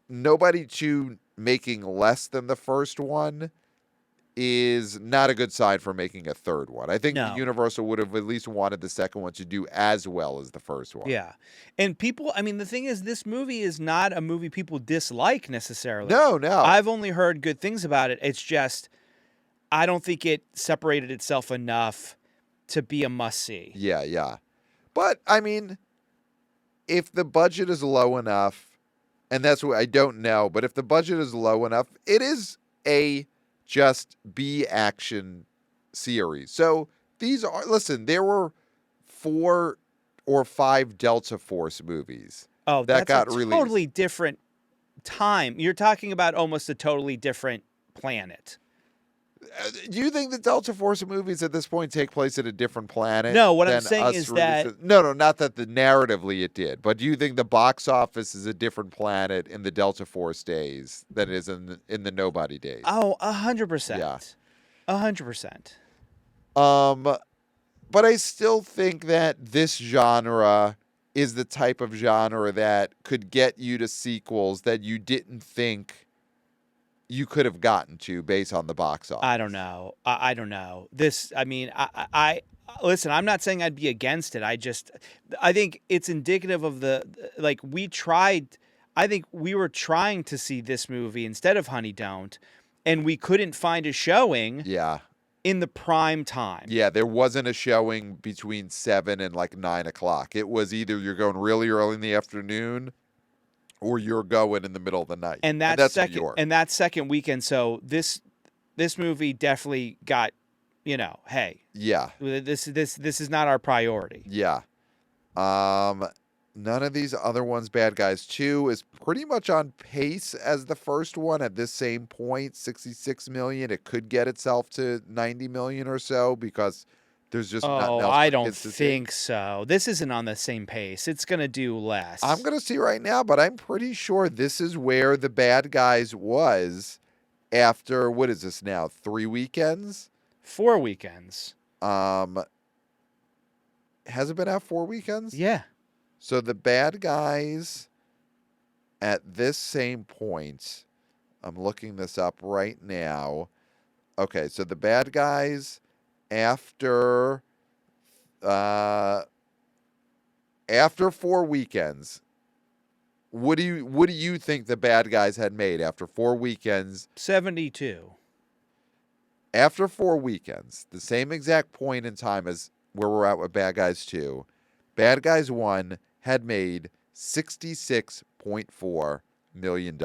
Nobody Chew making less than the first one is not a good sign for making a third one. I think Universal would have at least wanted the second one to do as well as the first one. Yeah. And people, the thing is, this movie is not a movie people dislike necessarily. No. I've only heard good things about it. It's just, I don't think it separated itself enough to be a must-see. Yeah. But, if the budget is low enough, and that's what I don't know, but if the budget is low enough, it is a just B action series. So there were 4 or 5 Delta Force movies. Oh, that got a released. Totally different time. You're talking about almost a totally different planet. Do you think the Delta Force movies at this point take place at a different planet? No, what I'm saying is that... No, not that narratively it did. But do you think the box office is a different planet in the Delta Force days than it is in the Nobody days? Oh, 100%. Yeah. 100%. But I still think that this genre is the type of genre that could get you to sequels that you didn't think you could have gotten to based on the box office. I don't know. I don't know. I listen, I'm not saying I'd be against it. I think it's indicative of I think we were trying to see this movie instead of Honey Don't, and we couldn't find a showing in the prime time. Yeah, there wasn't a showing between 7 and 9 o'clock. It was either you're going really early in the afternoon or you're going in the middle of the night. And that's that second weekend. So this movie definitely got, hey. Yeah. This is not our priority. Yeah. None of these other ones, Bad Guys 2 is pretty much on pace as the first one at this same point, 66 million. It could get itself to 90 million or so because there's just nothing else. I don't think so. This isn't on the same pace. It's going to do less. I'm going to see right now, but I'm pretty sure this is where the Bad Guys was after, what is this now, 3 weekends? 4 weekends. Has it been out 4 weekends? Yeah. So the Bad Guys at this same point, I'm looking this up right now. Okay, so the Bad Guys after 4 weekends, what do you think the Bad Guys had made after 4 weekends? 72. After 4 weekends, the same exact point in time as where we're at with Bad Guys 2, Bad Guys 1 had made $66.4 million.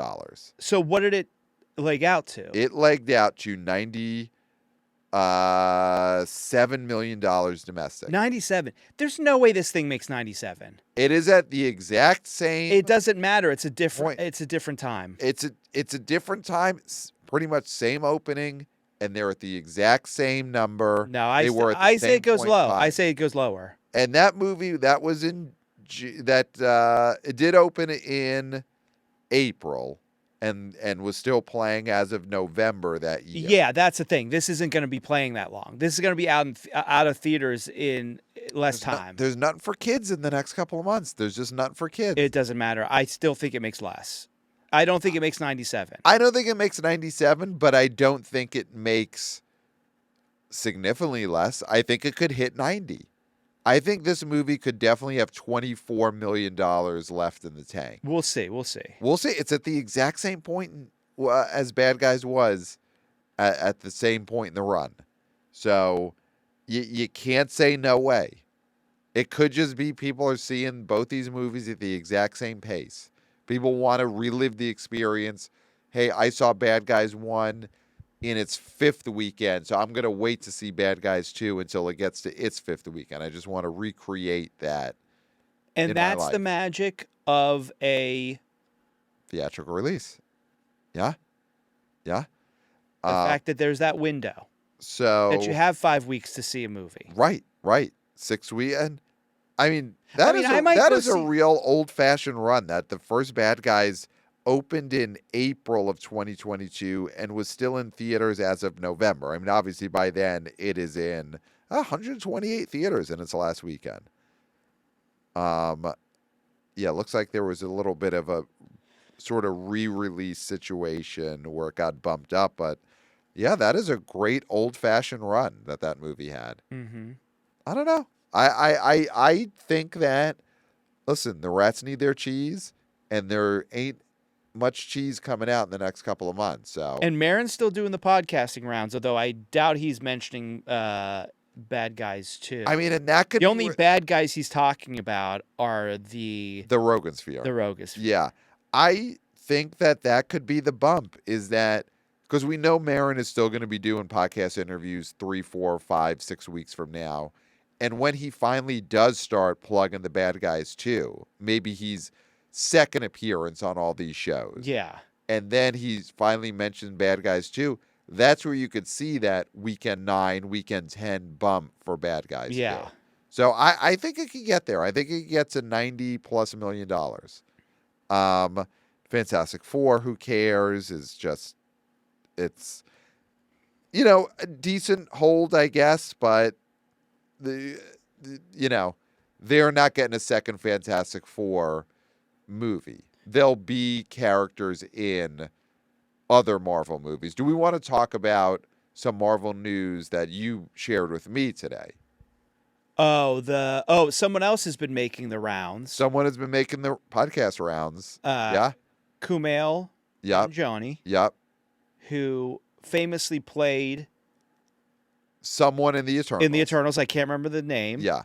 So what did it leg out to? It legged out to $97 million domestic. 97. There's no way this thing makes 97. It is at the exact same. It doesn't matter. It's a different. Point. It's a different time. It's a different time. Pretty much same opening, and they're at the exact same number. No, I say it goes low. I say it goes lower. And that movie that was in it did open in April. And was still playing as of November that year. Yeah, that's the thing. This isn't going to be playing that long. This is going to be out of theaters in less time. There's nothing for kids in the next couple of months. There's just nothing for kids. It doesn't matter. I still think it makes less. I don't think it makes 97. I don't think it makes 97, but I don't think it makes significantly less. I think it could hit 90. I think this movie could definitely have $24 million left in the tank. We'll see. We'll see. It's at the exact same point as Bad Guys was at the same point in the run. So you can't say no way. It could just be people are seeing both these movies at the exact same pace. People want to relive the experience. Hey, I saw Bad Guys 1 in its 5th weekend, so I'm going to wait to see Bad Guys 2 until it gets to its 5th weekend. I just want to recreate that. And in that's my life. the magic of a Theatrical release. Yeah. the fact that there's that window. So That you have 5 weeks to see a movie. Right. 6 weekend. I mean, that is a real old-fashioned run. That the first Bad Guys opened in April of 2022 and was still in theaters as of November. I mean, obviously by then it is in 128 theaters in its last weekend. Yeah, looks like there was a little bit of a sort of re-release situation where it got bumped up, but yeah, that is a great old-fashioned run that movie had. Mm-hmm. I don't know. I think that, listen, the rats need their cheese, and there ain't much cheese coming out in the next couple of months. So And Marin's still doing the podcasting rounds, although I doubt he's mentioning Bad Guys too. I mean, and that could the only bad guys he's talking about are the Rogan sphere. The Rogan sphere. Yeah, I think that could be the bump. Is that because we know Marin is still going to be doing podcast interviews 3, 4, 5, 6 weeks from now. And when he finally does start plugging the Bad Guys too, maybe he's second appearance on all these shows. Yeah. And then he's finally mentioned Bad Guys too. That's where you could see that weekend 9, weekend 10 bump for Bad Guys. Yeah. Too. So I think it could get there. I think it gets to $90+ million. Fantastic Four, who cares? Is just, it's, a decent hold, I guess, but they're not getting a second Fantastic Four movie. There'll be characters in other Marvel movies. Do we want to talk about some Marvel news that you shared with me today? Someone else has been making the rounds. Someone has been making the podcast rounds. Kumail Nanjiani. Yep. Who famously played someone in the Eternals. In the Eternals, I can't remember the name. Yeah.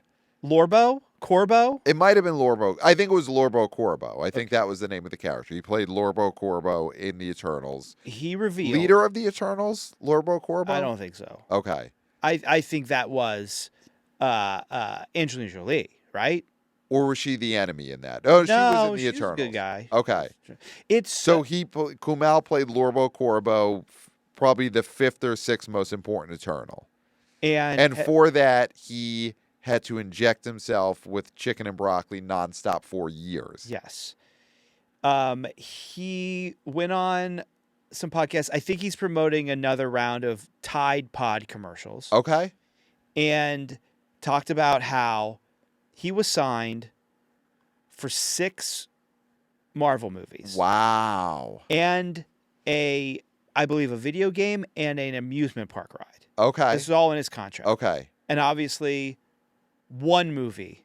Corbo? It might have been Lorbo. I think it was Lorbo Corbo. I think that was the name of the character. He played Lorbo Corbo in the Eternals. He revealed. Leader of the Eternals, Lorbo Corbo? I don't think so. Okay. I think that was Angelina Jolie, right? Or was she the enemy in that? Oh, she was in the Eternals. No, she's a good guy. Okay. Kumail played Lorbo Corbo, probably the 5th or 6th most important Eternal. And for that, he had to inject himself with chicken and broccoli nonstop for years. Yes. He went on some podcasts. I think he's promoting another round of Tide Pod commercials. Okay. And talked about how he was signed for 6 Marvel movies. Wow. And I believe, a video game and an amusement park ride. Okay. This is all in his contract. Okay. And obviously, one movie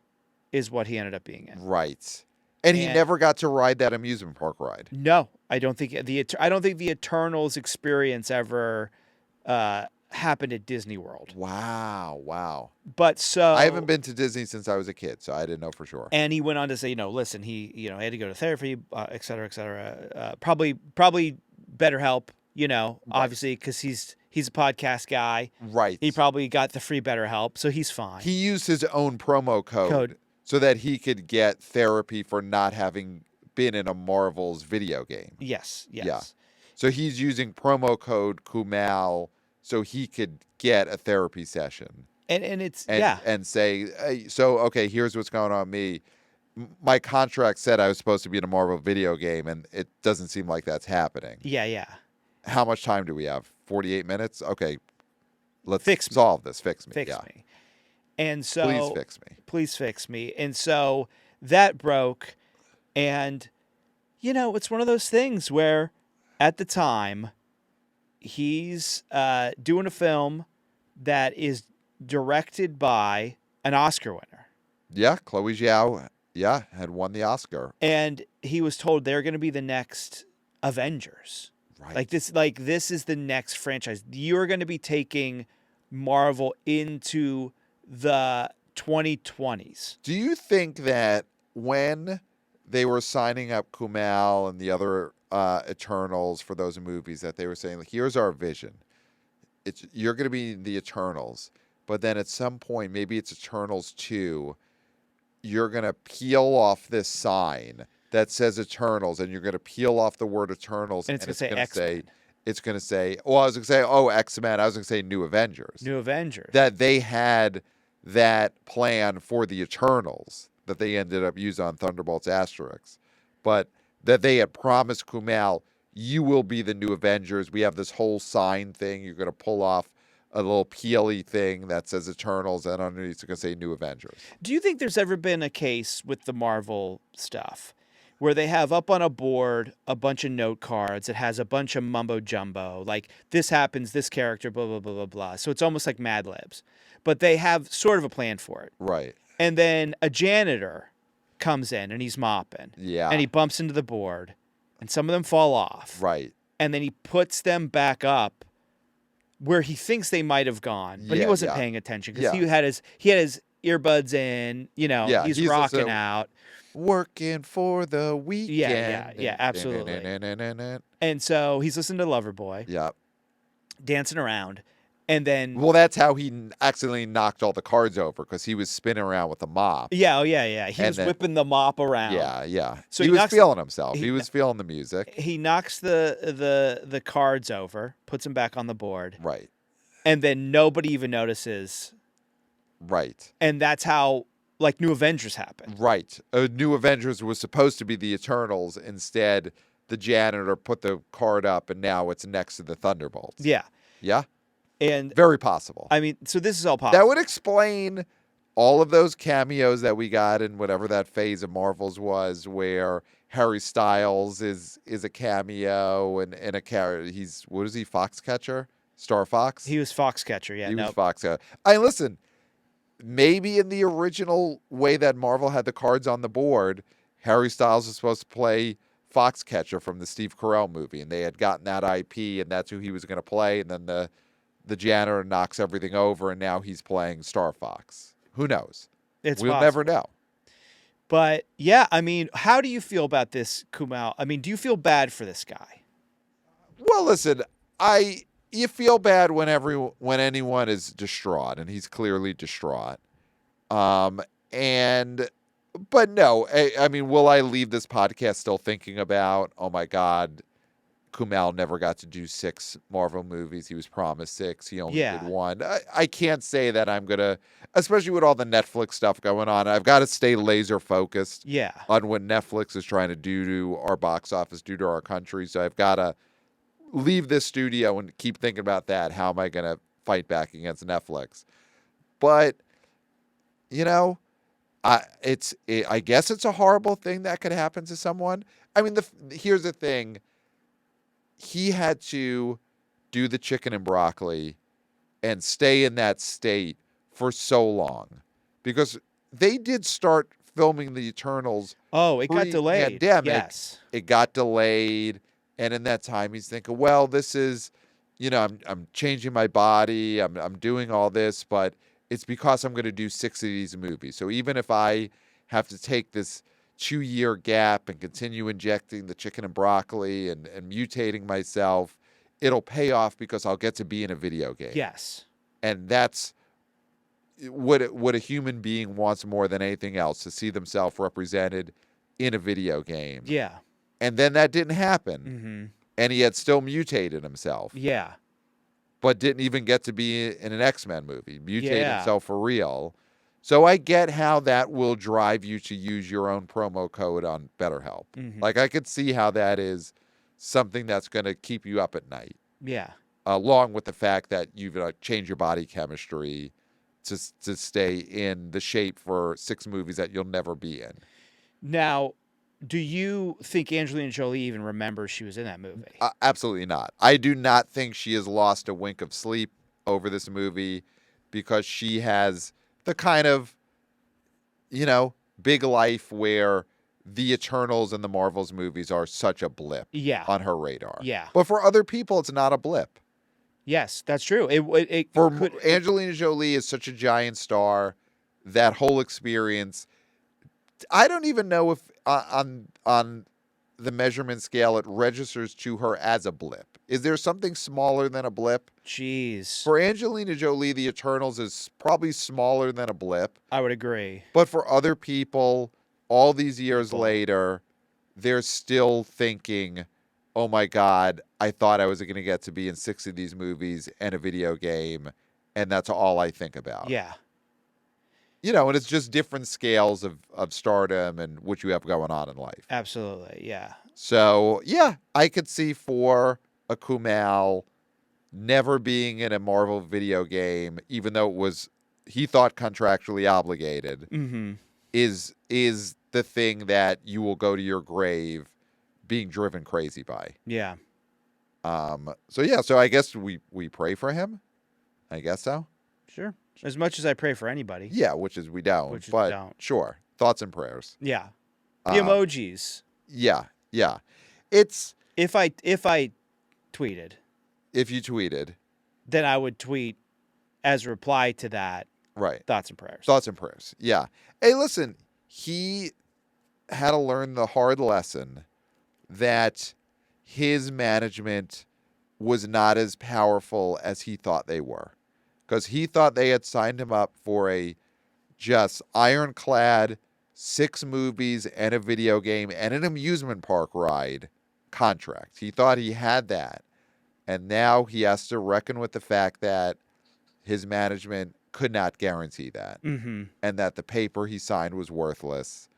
is what he ended up being in. Right. And he never got to ride that amusement park ride. No, I don't think the Eternals experience ever happened at Disney World. Wow. But so I haven't been to Disney since I was a kid, so I didn't know for sure. And he went on to say, listen, he had to go to therapy, et cetera, et cetera. Probably better help, obviously, because he's a podcast guy. Right. He probably got the free BetterHelp, so he's fine. He used his own promo code so that he could get therapy for not having been in a Marvel's video game. Yes. Yeah. So he's using promo code Kumail so he could get a therapy session. And say, hey, okay, here's what's going on with me. My contract said I was supposed to be in a Marvel video game, and it doesn't seem like that's happening. Yeah. How much time do we have? 48 minutes? Okay, let's Fix this. Fix me. Fix yeah. me. And so Please fix me. And so that broke, and It's one of those things where at the time he's doing a film that is directed by an Oscar winner. Yeah, Chloe Zhao, had won the Oscar. And he was told they're going to be the next Avengers. Right. Like this is the next franchise. You're going to be taking Marvel into the 2020s. Do you think that when they were signing up Kumail and the other Eternals for those movies, that they were saying, like, here's our vision. You're going to be the Eternals, but then at some point, maybe it's Eternals 2, you're going to peel off this sign that says Eternals, and you're going to peel off the word Eternals, And it's going to say it's going to say, well, I was going to say, X-Men. I was going to say New Avengers. New Avengers. That they had that plan for the Eternals that they ended up using on Thunderbolts Asterix. But that they had promised Kumail, you will be the New Avengers. We have this whole sign thing. You're going to pull off a little peely thing that says Eternals, and underneath it's going to say New Avengers. Do you think there's ever been a case with the Marvel stuff where they have up on a board a bunch of note cards that has a bunch of mumbo jumbo, like this happens, this character, blah, blah, blah, blah, blah. So it's almost like Mad Libs, but they have sort of a plan for it. Right. And then a janitor comes in and he's mopping. Yeah. And he bumps into the board and some of them fall off. Right. And then he puts them back up where he thinks they might have gone, but he wasn't paying attention because he had his earbuds in, he's rocking out. Working for the weekend. Yeah, absolutely. And so he's listening to Loverboy. Yeah. Dancing around. And then... Well, that's how he accidentally knocked all the cards over, because he was spinning around with the mop. Yeah. He was whipping the mop around. Yeah. So he was feeling himself. He was feeling the music. He knocks the cards over, puts them back on the board. Right. And then nobody even notices. Right. And that's how... like New Avengers happened. Right. New Avengers was supposed to be the Eternals. Instead, the janitor put the card up, and now it's next to the Thunderbolts. Yeah. Yeah? And very possible. I mean, so this is all possible. That would explain all of those cameos that we got in whatever that phase of Marvel's was, where Harry Styles is a cameo and a character. He's, what is he, Foxcatcher? Star Fox? He was Foxcatcher, yeah. He was Foxcatcher. Listen, maybe in the original way that Marvel had the cards on the board, Harry Styles was supposed to play Foxcatcher from the Steve Carell movie, and they had gotten that IP, and that's who he was going to play, and then the janitor knocks everything over, and now he's playing Star Fox. Who knows? We'll never know. But, yeah, I mean, how do you feel about this, Kumail? I mean, do you feel bad for this guy? Well, listen, you feel bad when anyone is distraught, and he's clearly distraught. But no, I mean, will I leave this podcast still thinking about, oh my God, Kumail never got to do 6 Marvel movies. He was promised 6. He only did 1. I can't say that I'm going to, especially with all the Netflix stuff going on, I've got to stay laser focused on what Netflix is trying to do to our box office, do to our country. So I've got to leave this studio and keep thinking about that. How am I going to fight back against Netflix? But, I guess it's a horrible thing that could happen to someone. I mean, here's the thing. He had to do the chicken and broccoli and stay in that state for so long, because they did start filming the Eternals. Oh, it got delayed. Pandemic. Yes. It got delayed. And in that time, he's thinking, well, this is, I'm changing my body. I'm doing all this, but it's because I'm going to do 6 of these movies. So even if I have to take this 2-year gap and continue injecting the chicken and broccoli and mutating myself, it'll pay off because I'll get to be in a video game. Yes. And that's what a human being wants more than anything else, to see themselves represented in a video game. Yeah. And then that didn't happen. Mm-hmm. And he had still mutated himself. Yeah. But didn't even get to be in an X-Men movie. Mutated himself for real. So I get how that will drive you to use your own promo code on BetterHelp. Mm-hmm. Like, I could see how that is something that's going to keep you up at night. Yeah. Along with the fact that you've changed your body chemistry to stay in the shape for 6 movies that you'll never be in. Now, Do you think Angelina Jolie even remembers she was in that movie? Absolutely not. I do not think she has lost a wink of sleep over this movie because she has the kind of, big life where the Eternals and the Marvels movies are such a blip Yeah. on her radar. Yeah. But for other people, it's not a blip. Yes, that's true. It For could, Angelina Jolie is such a giant star, that whole experience. I don't even know if on the measurement scale it registers to her as a blip. Is there something smaller than a blip? Jeez. For Angelina Jolie, the Eternals is probably smaller than a blip. I would agree. But for other people, all these years later, they're still thinking, oh my God, I thought I was going to get to be in 6 of these movies and a video game, and that's all I think about. Yeah. And it's just different scales of stardom and what you have going on in life. Absolutely. Yeah. So, yeah, I could see for a Kumail never being in a Marvel video game, even though he thought contractually obligated, Mm-hmm. is the thing that you will go to your grave being driven crazy by. Yeah. So I guess we pray for him. I guess so. Sure. As much as I pray for anybody. Yeah, which is we don't. Which is but we don't. Sure. Thoughts and prayers. Yeah. The emojis. Yeah. It's If I tweeted, if you tweeted, then I would tweet as a reply to that, right. thoughts and prayers. Thoughts and prayers. Yeah. Hey, listen, he had to learn the hard lesson that his management was not as powerful as he thought they were. Because he thought they had signed him up for a just ironclad 6 movies and a video game and an amusement park ride contract. He thought he had that. And now he has to reckon with the fact that his management could not guarantee that. Mm-hmm. And that the paper he signed was worthless.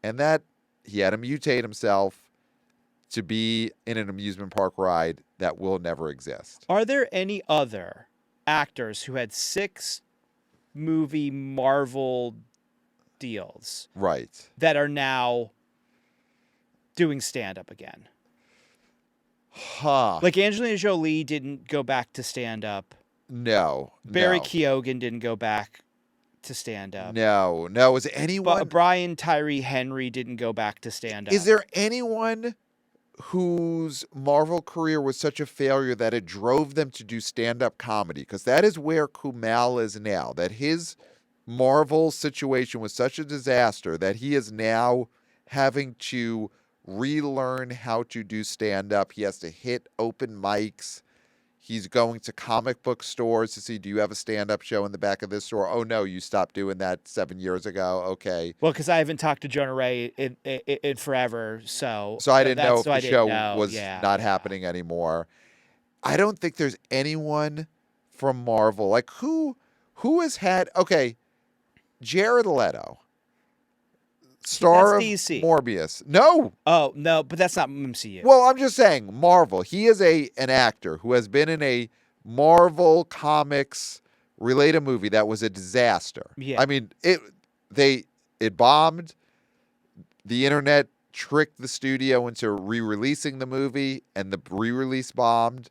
And that he had to mutate himself to be in an amusement park ride that will never exist. Are there any other actors who had 6 movie Marvel deals Right. that are now doing stand-up again? Huh. Like Angelina Jolie didn't go back to stand-up. No. Barry no. Keoghan didn't go back to stand-up. No. Is anyone... Brian Tyree Henry didn't go back to stand-up. Is there anyone whose Marvel career was such a failure that it drove them to do stand-up comedy? Because that is where Kumail is now. That his Marvel situation was such a disaster that he is now having to relearn how to do stand-up. He has to hit open mics. He's going to comic book stores to see, do you have a stand-up show in the back of this store? Oh, no, you stopped doing that 7 years ago. Okay. Well, because I haven't talked to Jonah Ray in forever, so I didn't know if the show was not happening anymore. I don't think there's anyone from Marvel. Like, who has had... Okay, Jared Leto. Star of DC. Morbius. No. Oh, no, but that's not MCU. Well, I'm just saying, Marvel. He is an actor who has been in a Marvel Comics related movie that was a disaster. Yeah. I mean, it bombed. The internet tricked the studio into re-releasing the movie, and the re-release bombed.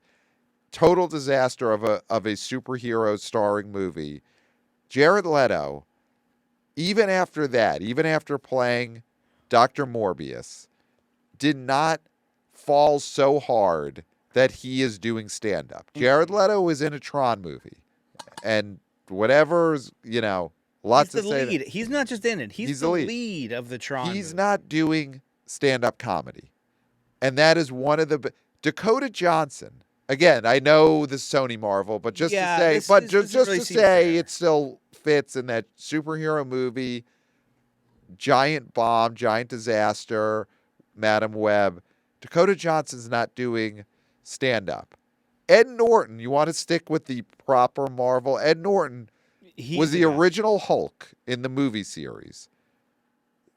Total disaster of a superhero starring movie. Jared Leto, even after that, even after playing Dr. Morbius, did not fall so hard that he is doing stand-up. Jared Leto is in a Tron movie. And whatever's, lots to say. He's not just in it. He's the lead of the Tron He's movie. not doing stand-up comedy. And that is one of the... Dakota Johnson. Again, I know the Sony Marvel, but just to say, it still fits in that superhero movie, giant bomb, giant disaster, Madam Web. Dakota Johnson's not doing stand-up. Ed Norton, you want to stick with the proper Marvel? Ed Norton was the original Hulk in the movie series.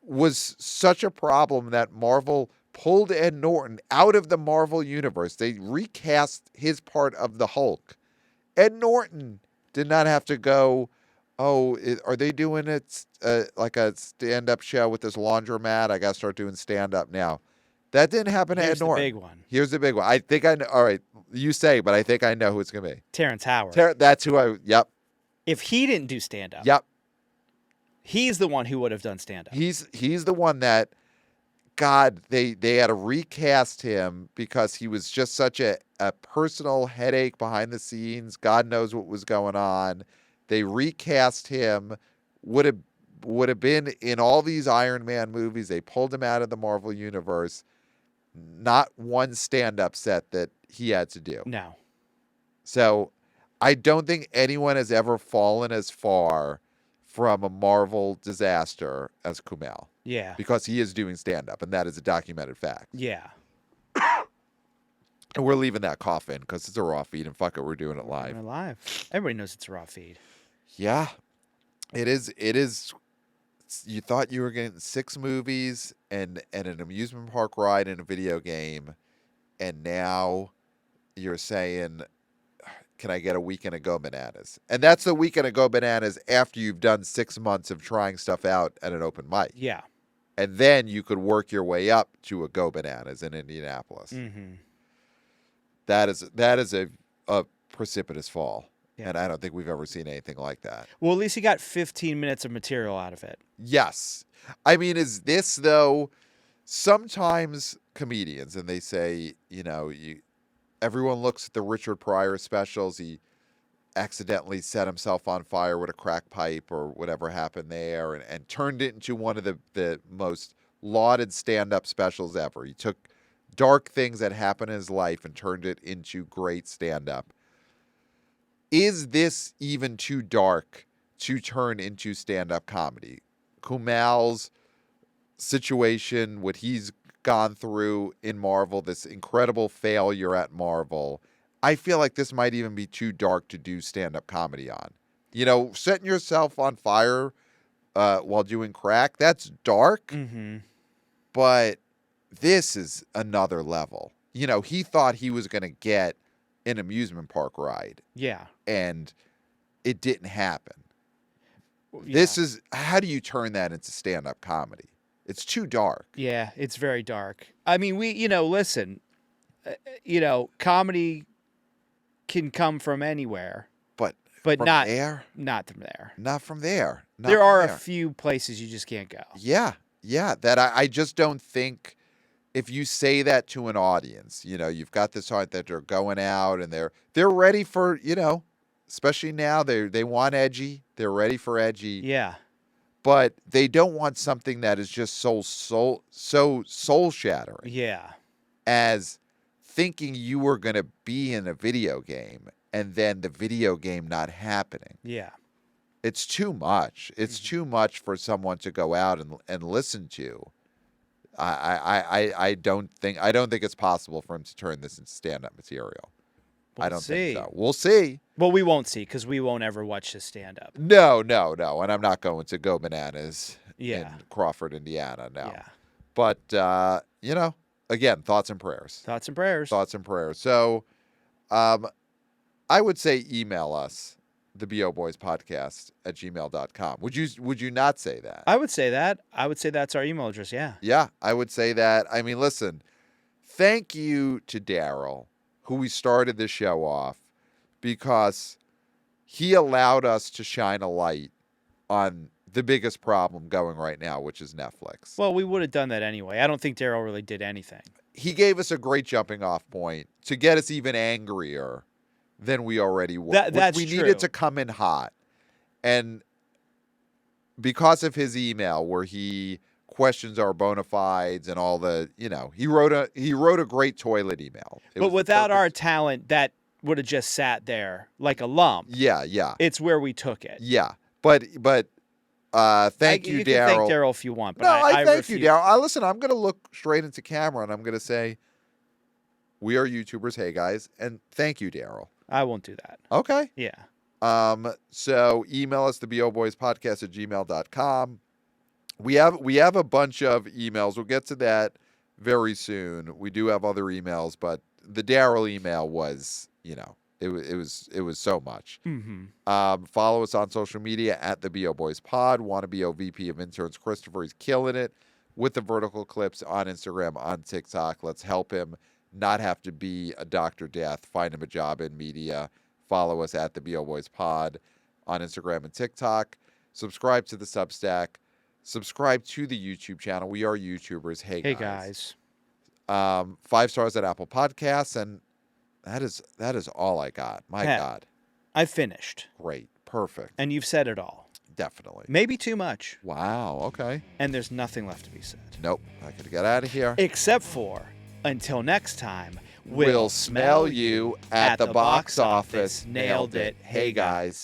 Was such a problem that Marvel pulled Ed Norton out of the Marvel universe. They recast his part of the Hulk. Ed Norton did not have to go Oh, are they doing it like a stand-up show with this laundromat? I got to start doing stand-up now. That didn't happen to Ed Here's the Norton. big one. Here's the big one. I think I know. All right, you say, but I think I know who it's going to be. Terrence Howard. That's who I. Yep. If he didn't do stand up, Yep. he's the one who would have done stand up. He's the one that. God, they had to recast him because he was just such a personal headache behind the scenes. God knows what was going on. They recast him. Would have been in all these Iron Man movies. They pulled him out of the Marvel universe. Not one stand-up set that he had to do. No. So I don't think anyone has ever fallen as far from a Marvel disaster as Kumail. Yeah. Because he is doing stand-up, and that is a documented fact. Yeah. And we're leaving that cough in because it's a raw feed, and fuck it, we're doing it live. We're live. Everybody knows it's a raw feed. Yeah. It is. You thought you were getting 6 movies and an amusement park ride and a video game, and now you're saying, can I get a weekend of Go Bananas? And that's the weekend of Go Bananas after you've done 6 months of trying stuff out at an open mic. Yeah. And then you could work your way up to a Go Bananas in Indianapolis. Mm-hmm. That is a precipitous fall. Yeah. And I don't think we've ever seen anything like that. Well, at least he got 15 minutes of material out of it. Yes. I mean, is this, though, sometimes comedians, and they say, everyone looks at the Richard Pryor specials. He accidentally set himself on fire with a crack pipe or whatever happened there and turned it into one of the most lauded stand-up specials ever. He took dark things that happened in his life and turned it into great stand-up. Is this even too dark to turn into stand-up comedy? Kumail's situation, what he's gone through in Marvel, this incredible failure at Marvel, I feel like this might even be too dark to do stand-up comedy on. Setting yourself on fire while doing crack, that's dark, but this is another level. He thought he was going to get an amusement park ride. Yeah. And it didn't happen. Yeah. This is, how do you turn that into stand-up comedy? It's too dark. Yeah, it's very dark. I mean, listen, comedy can come from anywhere, but from not there. Not from there. Not from there. There are a few places you just can't go. Yeah, that I just don't think. If you say that to an audience, you've got this art that they're going out and they're ready for, especially now they want edgy. They're ready for edgy. Yeah. But they don't want something that is just so soul shattering. Yeah. As thinking you were going to be in a video game and then the video game not happening. Yeah. It's too much. It's too much for someone to go out and listen to. I don't think it's possible for him to turn this into stand-up material. I don't think so. We'll see. Well, we won't see because we won't ever watch his stand-up. No. And I'm not going to Go Bananas in Crawford, Indiana. No. Yeah. But, again, thoughts and prayers. Thoughts and prayers. Thoughts and prayers. So I would say email us, theboboyspodcast @gmail.com. Would you not say that? I would say that. I would say that's our email address, yeah. Yeah, I would say that. I mean, listen, thank you to Daryl, who we started this show off, because he allowed us to shine a light on the biggest problem going right now, which is Netflix. Well, we would have done that anyway. I don't think Daryl really did anything. He gave us a great jumping off point to get us even angrier than we already were. That's we true. needed to come in hot. And because of his email where he questions our bona fides and all the, he wrote a great toilet email. But without our talent, that would have just sat there like a lump. Yeah. It's where we took it. Yeah. But thank you, Daryl. You can thank Daryl if you want. But no, I thank refuse. you, Daryl. Listen, I'm going to look straight into camera and I'm going to say, we are YouTubers. Hey, guys. And thank you, Daryl. I won't do that. Okay. Yeah. So email us, theboboyspodcast @gmail.com. We have a bunch of emails. We'll get to that very soon. We do have other emails, but the Daryl email was, it It was so much. Mm-hmm. Follow us on social media at the BO Boys Pod. Want to be VP of Interns Christopher. He's killing it with the vertical clips on Instagram, on TikTok. Let's help him not have to be a Dr. Death. Find him a job in media. Follow us at the BO Boys Pod on Instagram and TikTok. Subscribe to the Substack. Subscribe to the YouTube channel. We are YouTubers. Hey guys. 5 stars at Apple Podcasts, and that is all I got. My Pat, God. I finished. Great. Perfect. And you've said it all. Definitely. Maybe too much. Wow. Okay. And there's nothing left to be said. Nope. I could get out of here. Except for, until next time, We'll smell you at the box office. Nailed it. Hey, guys.